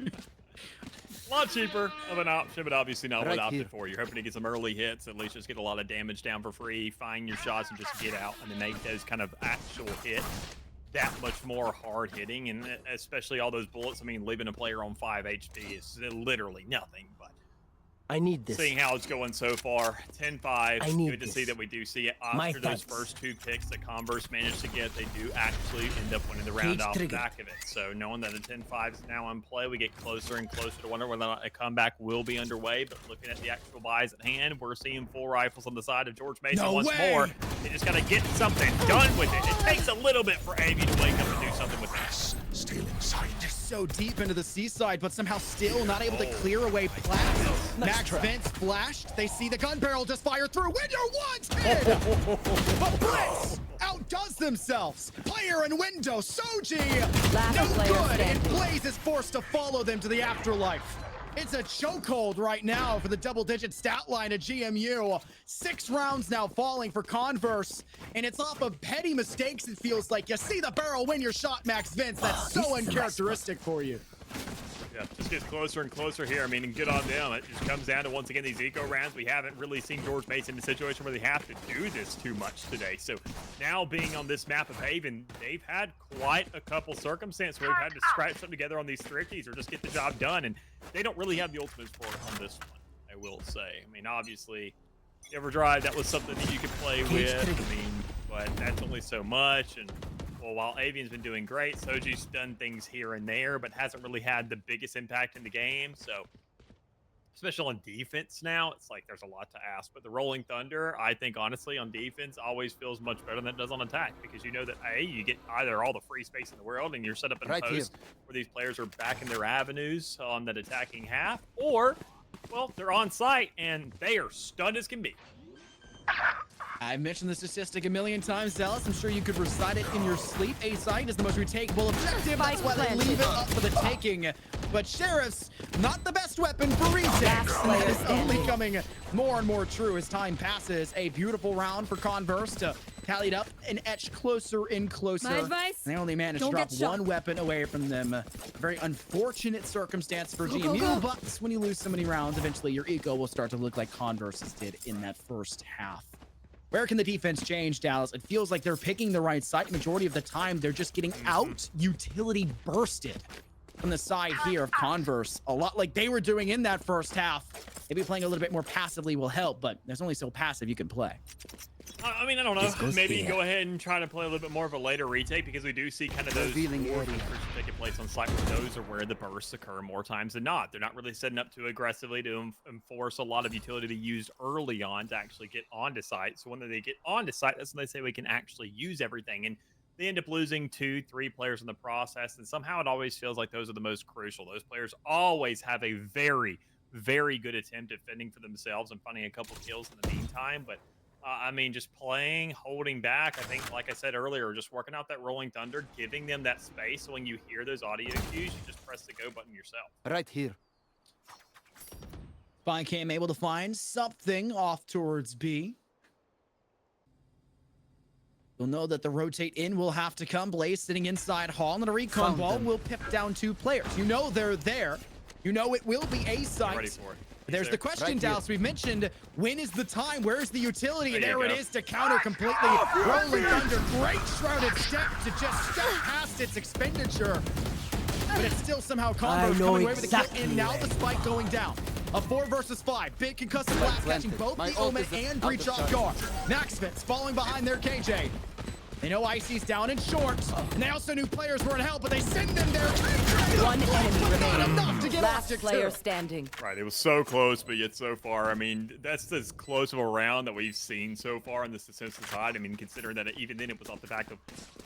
lot cheaper of an option, but obviously not what Right opted here. for. You're hoping to get some early hits, at least just get a lot of damage down for free, find your shots, and just get out, and then make those kind of actual hits that much more hard hitting, and especially all those bullets. I mean, leaving a player on 5 HP is literally nothing, but I need this. Seeing how it's going so far, 10-5. I need Good to see this. that we do see it My after those thanks. first 2 picks that Converse managed to get. They do actually end up winning the round Cage off the triggered. back of it. So knowing that a 10-5 is now in play, we get closer and closer to wonder whether or not a comeback will be underway. But looking at the actual buys at hand, we're seeing full rifles on the side of George Mason No once way. more. They just got to get something done with it. It takes a little bit for AV to wake up and do something with that. So deep into the seaside, but somehow still not able to clear away plasma. Max Vince flashed. They see the gun barrel just fire through. When you're wanted! But Blitz outdoes themselves. Player and window. Soji, Last no player good. And standing. Blaze is forced to follow them to the afterlife. It's a chokehold right now for the double-digit stat line at GMU. 6 rounds now falling for Converse, and it's off of petty mistakes, it feels like. You see the barrel when you're shot, Max Vince. That's so uncharacteristic for you. Yeah, just gets closer and closer here. I mean, and good on them. It just comes down to, once again, these eco rounds. We haven't really seen George Mason in a situation where they have to do this too much today. So now being on this map of Haven, they've had quite a couple circumstances where they've had to scratch something together on these thrifties or just get the job done. And they don't really have the ultimate for it on this one, I will say. I mean, obviously, Everdrive, that was something that you could play with. I mean, but that's only so much. And well, while Avian's been doing great, Soji's done things here and there, but hasn't really had the biggest impact in the game. So, especially on defense now, it's like there's a lot to ask. But the Rolling Thunder, I think, honestly, on defense always feels much better than it does on attack, because you know that, A, you get either all the free space in the world and you're set up in a post where these players are back in their avenues on that attacking half, or, well, they're on site and they are stunned as can be. I've mentioned the statistic a million times, Dallas. I'm sure you could recite it in your sleep. A site is the most retakeable objective. That's why they leave it up for the taking. But Sheriff's not the best weapon for retakes. That is only coming more and more true as time passes. A beautiful round for Converse to tally it up and etch closer and closer. My advice? They only managed to Don't drop get shot. one weapon away from them. A very unfortunate circumstance for GMU, go. but when you lose so many rounds, eventually your eco will start to look like Converse's did in that first half. Where can the defense change, Dallas? It feels like they're picking the right side. Majority of the time, they're just getting out utility bursted from the side here of Converse. A lot like they were doing in that first half. Maybe playing a little bit more passively will help, but there's only so passive you can play. I mean, I don't know. Maybe go ahead and try to play a little bit more of a later retake, because we do see kind of those wars taking place on site where those are where the bursts occur more times than not. They're not really setting up too aggressively to enforce a lot of utility used early on to actually get onto site. So when they get onto site, that's when they say we can actually use everything. And they end up losing 2-3 players in the process. And somehow it always feels like those are the most crucial. Those players always have a very, very good attempt at fending for themselves and finding a couple kills in the meantime. But I mean, just playing, holding back. I think, like I said earlier, just working out that Rolling Thunder, giving them that space. So when you hear those audio cues, you just press the go button yourself. Right here. Spy Cam able to find something off towards B. You'll know that the rotate in will have to come. Blaze sitting inside Hall, and a recon ball will pip down 2 players. You know they're there. You know it will be a site. Ready for it. There's the question, Right Dallas. We've mentioned, when is the time? Where's the utility? There There you it go. is to counter completely. Rolling Thunder, great shrouded step to just step past its expenditure. But it's still somehow Converse know coming away with the kill. exactly And now where. the spike going down. A 4 versus 5. Big concussive blast catching both My the ult Omen is and out Breach of off guard. Maxfits falling behind their KJ. They know Icy's down and short, and they also knew players were in help, but they send them there. One enemy Not remaining. enough to get Last Optic player too. standing. Right, it was so close, but yet so far. I mean, that's as close of a round that we've seen so far on this defensive side. I mean, considering that even then it was off the back of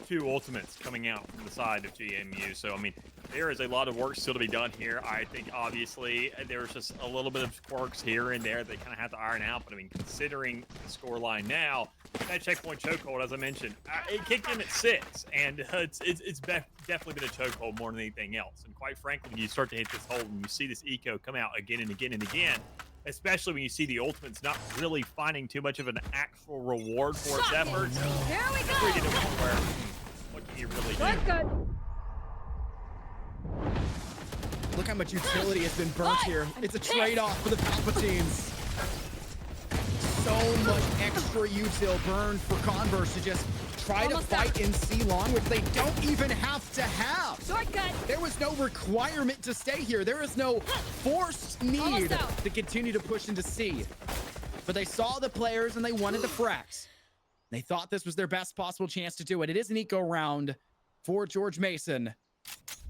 2 ultimates coming out from the side of GMU. So, I mean, there is a lot of work still to be done here. I think, obviously, there's just a little bit of quirks here and there they kind of have to iron out. But, I mean, considering the score line now, that checkpoint chokehold, as I mentioned, it kicked in at 6, and it's definitely been a chokehold more than anything else. And quite frankly, when you start to hit this hole and you see this eco come out again and again and again, especially when you see the ultimates not really finding too much of an actual reward for its efforts, Here we it's really go. getting to a point where, what can you really do? That's good. Look how much utility has been burnt here. It's a trade-off for the Palpatines. So much extra util burned for Converse to just try to Almost fight out. in C-Long, which they don't even have to have. Shortcut. There was no requirement to stay here. There is no forced need Almost out. to continue to push into C. But they saw the players and they wanted the frags. They thought this was their best possible chance to do it. It is an eco round for George Mason.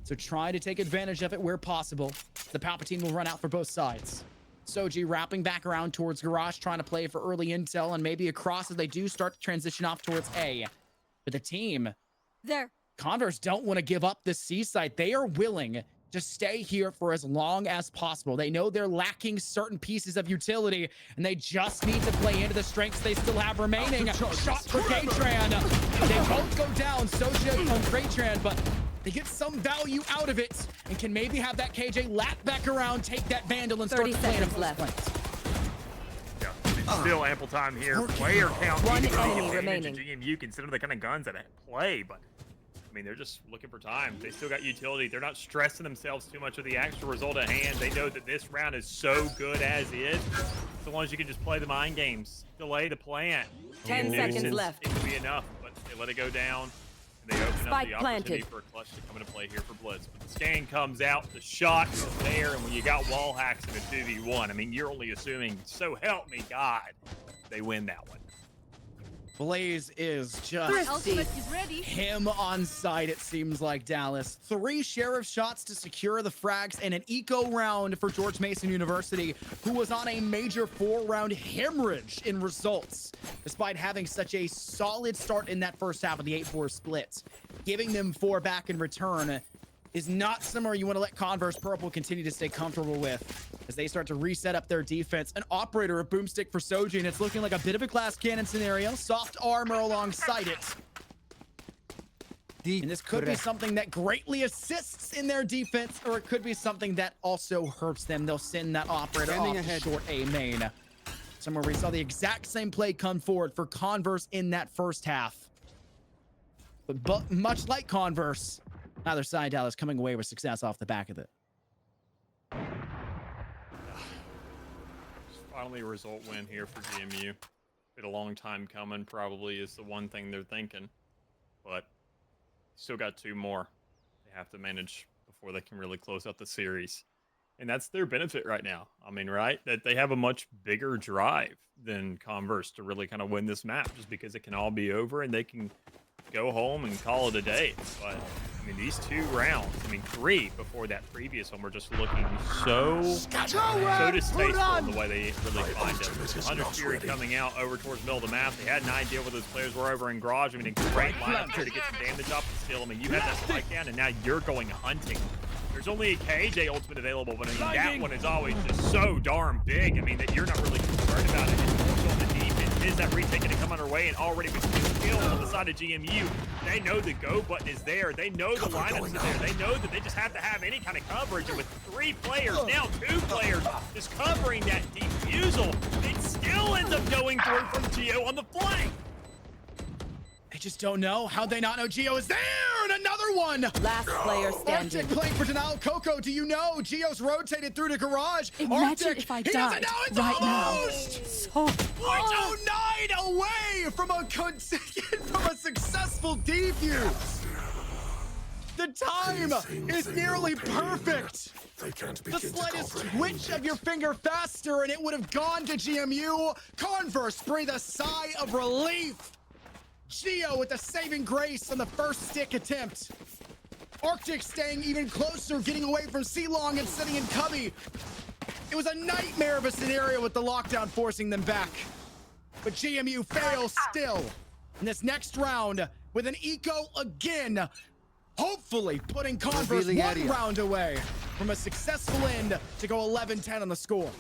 So try to take advantage of it where possible. The Palpatine will run out for both sides. Soji wrapping back around towards Garage, trying to play for early intel and maybe across as they do start to transition off towards A. But the team, There. Converse, don't want to give up the C site. They are willing to stay here for as long as possible. They know they're lacking certain pieces of utility, and they just need to play into the strengths they still have remaining. Shot for K-Tran. They both go down, Soji on K-Tran, but they get some value out of it and can maybe have that KJ lap back around, take that Vandal, and start 30 playing seconds a left. Yeah, still ample time here. Player count. One needed to take enemy advantage of remaining. GMU consider the kind of guns that play, but I mean, they're just looking for time. They still got utility. They're not stressing themselves too much with the actual result at hand. They know that this round is so good as is. So long as you can just play the mind games, delay the plant. 10 seconds left. It will be enough, but they let it go down. And they open up Spike the opportunity planted. for a clutch to come into play here for Blitz. But the scan comes out, the shot is there, and when you got wall hacks in a 2v1, I mean, you're only assuming, so help me God, they win that one. Blaze is just Ultimate is ready. him on site, it seems like, Dallas. 3 sheriff shots to secure the frags and an eco round for George Mason University, who was on a major 4-round hemorrhage in results, despite having such a solid start in that first half of the 8-4 split. Giving them 4 back in return is not somewhere you want to let Converse Purple continue to stay comfortable with as they start to reset up their defense. An operator, a boomstick for Soji, and it's looking like a bit of a glass cannon scenario. Soft armor alongside it. And this could be something that greatly assists in their defense, or it could be something that also hurts them. They'll send that operator off to short A main. Somewhere we saw the exact same play come forward for Converse in that first half. But much like Converse, neither side, Dallas, coming away with success off the back of it. Finally a result win here for GMU. Been a long time coming, probably is the one thing they're thinking. But still got 2 more they have to manage before they can really close out the series. And that's their benefit right now. I mean, right? That they have a much bigger drive than Converse to really kind of win this map, just because it can all be over and they can go home and call it a day. But I mean, these 2 rounds, I mean 3 before that previous one, were just looking so distasteful in the way they really find it. 100 Fury coming out over towards the middle of the map. They had an idea where those players were over in Garage. I mean, a great lineup here to get some damage off the still. I mean, you had that spike down, and now you're going hunting. There's only a KJ ultimate available, but I mean, that one is always just so darn big. I mean, that you're not really concerned about it. It's more so on the defense. Is that retake going to come underway? And already with 2 kills on the side of GMU, they know the go button is there. They know the lineups are there. They know that they just have to have any kind of coverage. And with 3 players, now 2 players, just covering that defusal, it still ends up going through from Geo on the flank. They just don't know. How'd they not know Geo is there? And another one! Last player standing. Arctic playing for denial. Coco, do you know? Geo's rotated through to Garage. Imagine Arctic, if I he doesn't died know it's right now. almost So 0.09 away from a successful defuse. The time is nearly perfect. The slightest twitch of your finger faster and it would have gone to GMU. Converse breathe a sigh of relief. Geo with the saving grace on the first stick attempt. Arctic staying even closer, getting away from C-Long and sitting in Cubby. It was a nightmare of a scenario with the lockdown forcing them back. But GMU fails still in this next round with an eco again, hopefully putting Converse one round away from a successful end to go 11-10 on the score.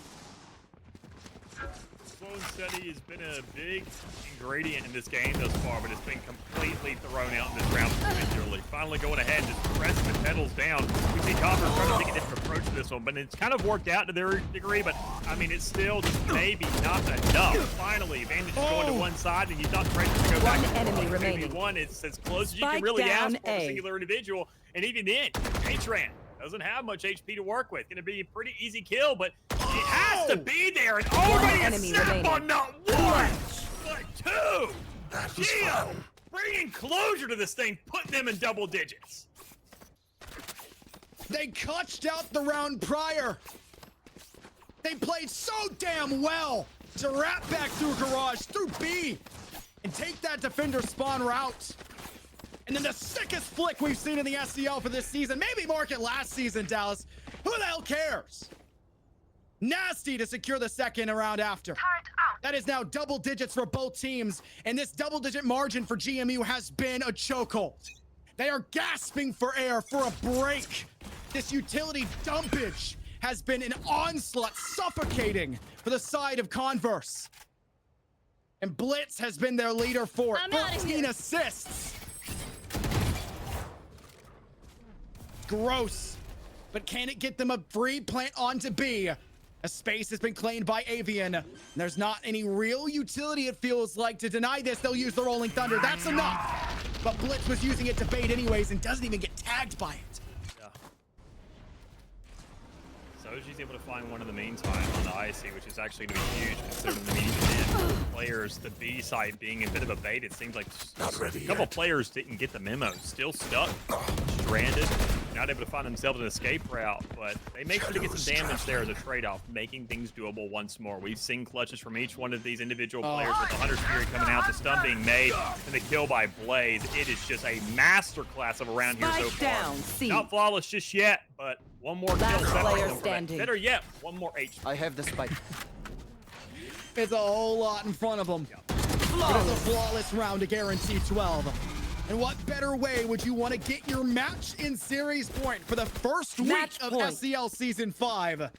Slow and steady has been a big ingredient in this game thus far, but it's been completely thrown out in this round individually. Finally going ahead and just pressing the pedals down. We see Converse trying to take a different approach to this one, but it's kind of worked out to their degree, but I mean, it's still just maybe not enough. Finally, Vantage is going to one side, and you thought the pressure would go back One enemy to remaining. 2v1. It's as close as you Spike can really down ask for a singular individual, and even then, K-Tran doesn't have much HP to work with. Gonna be a pretty easy kill, but it has to be there. And already a enemy snap remaining. on not one, but 2. Geo bringing closure to this thing, putting them in double digits. They clutched out the round prior. They played so damn well to wrap back through Garage, through B, and take that defender spawn route. And then the sickest flick we've seen in the SCL for this season, maybe mark it last season, Dallas. Who the hell cares? Nasty to secure the second round after. That is now double digits for both teams, and this double-digit margin for GMU has been a chokehold. They are gasping for air, for a break. This utility dumpage has been an onslaught, suffocating for the side of Converse. And Blitz has been their leader for it. 13 assists. Gross. But can it get them a free plant onto B? A space has been claimed by Avian. There's not any real utility, it feels like, to deny this. They'll use the Rolling Thunder. That's enough. But Blitz was using it to bait anyways and doesn't even get tagged by it. Yeah. Soji's able to find one in the meantime on the IC, which is actually going to be huge considering the median players, the B side being a bit of a bait. It seems like a couple players didn't get the memo. Still stuck, stranded. Not able to find themselves an escape route, but they make sure to get some damage there as a trade-off, making things doable once more. We've seen clutches from each one of these individual players with the Hunter's Fury coming out, the stun being made, and the kill by Blaze. It is just a masterclass of a round here so far. Down, C. Not flawless just yet, but one more kill player separates them from it. standing. Better yet, one more HP. I have the spike. It's a whole lot in front of them. It is a flawless round to guarantee 12. And what better way would you want to get your match in series point for the first week of SCL Season 5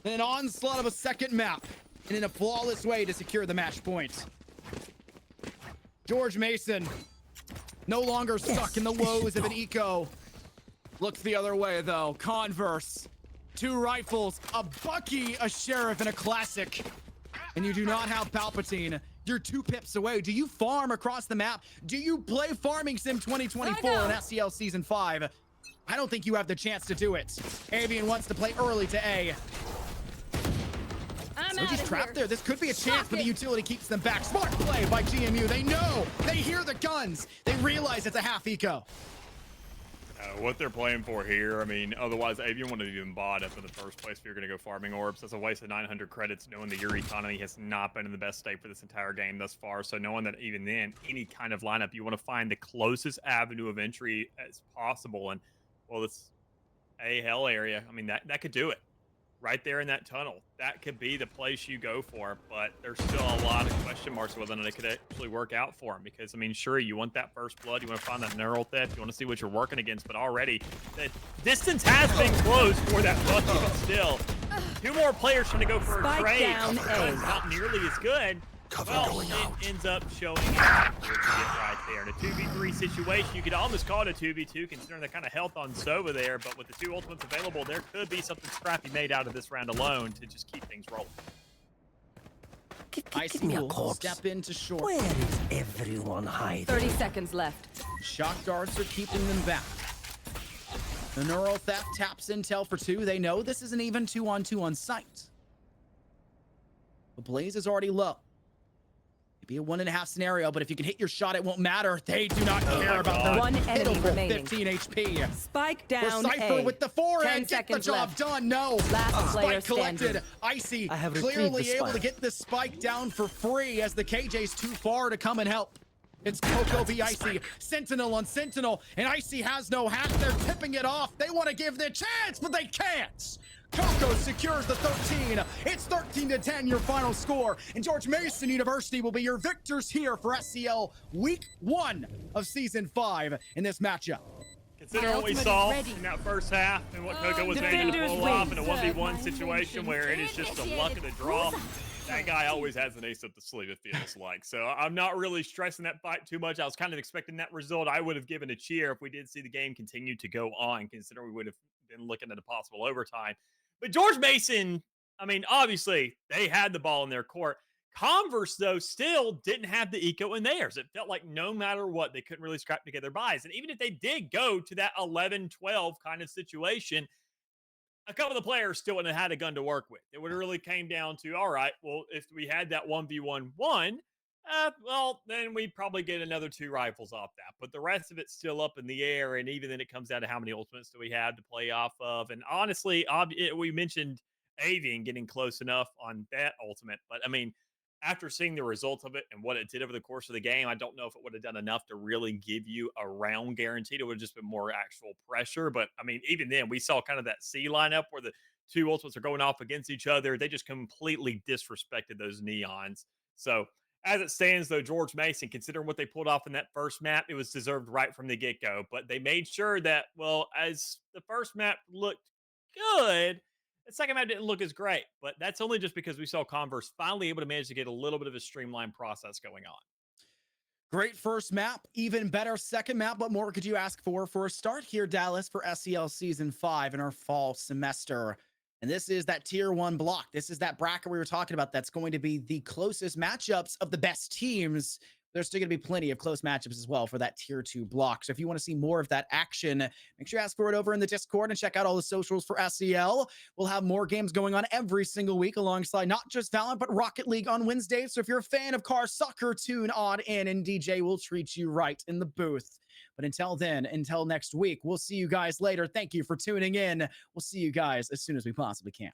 than an onslaught of a second map and in a flawless way to secure the match point? George Mason, no longer stuck in the woes of an eco. Looks the other way, though. Converse, 2 rifles, a Bucky, a Sheriff, and a Classic. And you do not have Palpatine. You're 2 pips away. Do you farm across the map? Do you play Farming Sim 2024 in SCL Season 5? I don't think you have the chance to do it. Avian wants to play early to A. So just trapped there. This could be a chance, but the utility keeps them back. Smart play by GMU. They know. They hear the guns. They realize it's a half eco. What they're playing for here, I mean, otherwise, Avian wouldn't have even bought up in the first place if you're going to go farming orbs. That's a waste of 900 credits, knowing that your economy has not been in the best state for this entire game thus far. So knowing that even then, any kind of lineup, you want to find the closest avenue of entry as possible. And, well, it's a hell area. I mean, that could do it. Right there in that tunnel. That could be the place you go for, but there's still a lot of question marks whether or not it could actually work out for him. Because, I mean, sure, you want that first blood, you want to find that neural theft, you want to see what you're working against, but already the distance has been closed for that bucket, but still. 2 more players trying to go for a trade. Not nearly as good. Well, it ends up showing out what you get right there. In a 2v3 situation, you could almost call it a 2v2 considering the kind of health on Sova there, but with the 2 ultimates available, there could be something scrappy made out of this round alone to just keep things rolling. Give me a corpse. Step into short. Where is everyone hiding? 30 seconds left. Shock darts are keeping them back. The neural theft taps intel for 2. They know this is an even 2-on-2 on site. The Blaze is already low. Be a 1.5 scenario, but if you can hit your shot, it won't matter. They do not care about their One enemy remaining. 15 HP. Spike down Cypher A. with the forehand. 10 Get the seconds job left. done. No. Last player Spike collected. standing. Icy I have retrieved clearly the able to spike. get the spike down for free as the KJ's too far to come and help. It's Coco v Icy. Sentinel on Sentinel, and Icy has no hack. They're tipping it off. They want to give the chance, but they can't. Coco secures the 13. It's 13-10, your final score. And George Mason University will be your victors here for SCL Week 1 of Season 5 in this matchup. Considering what we saw in that first half and what Coco was able to pull off in a 1v1 situation where it is just the luck of the draw, that guy always has an ace up the sleeve, it feels like. So I'm not really stressing that fight too much. I was kind of expecting that result. I would have given a cheer if we did see the game continue to go on, considering we would have been looking at a possible overtime. But George Mason, I mean, obviously, they had the ball in their court. Converse, though, still didn't have the eco in theirs. It felt like no matter what, they couldn't really scrap together buys. And even if they did go to that 11-12 kind of situation, a couple of the players still wouldn't have had a gun to work with. It would have really came down to, all right, well, if we had that 1v1-1, Well, then we probably get another 2 rifles off that. But the rest of it's still up in the air. And even then, it comes down to how many ultimates do we have to play off of. And honestly, we mentioned Avian getting close enough on that ultimate. But I mean, after seeing the results of it and what it did over the course of the game, I don't know if it would have done enough to really give you a round guaranteed. It would have just been more actual pressure. But I mean, even then, we saw kind of that C lineup where the 2 ultimates are going off against each other. They just completely disrespected those neons. So as it stands, though, George Mason, considering what they pulled off in that first map, it was deserved right from the get go. But they made sure that, well, as the first map looked good, the second map didn't look as great. But that's only just because we saw Converse finally able to manage to get a little bit of a streamlined process going on. Great first map, even better second map. What more could you ask for a start here, Dallas, for SEL Season 5 in our fall semester? And this is that tier 1 block. This is that bracket we were talking about that's going to be the closest matchups of the best teams. There's still going to be plenty of close matchups as well for that tier 2 block. So if you want to see more of that action, make sure you ask for it over in the Discord and check out all the socials for SEL. We'll have more games going on every single week alongside not just Valorant, but Rocket League on Wednesdays. So if you're a fan of car soccer, tune on in and DJ will treat you right in the booth. But until then, until next week, we'll see you guys later. Thank you for tuning in. We'll see you guys as soon as we possibly can.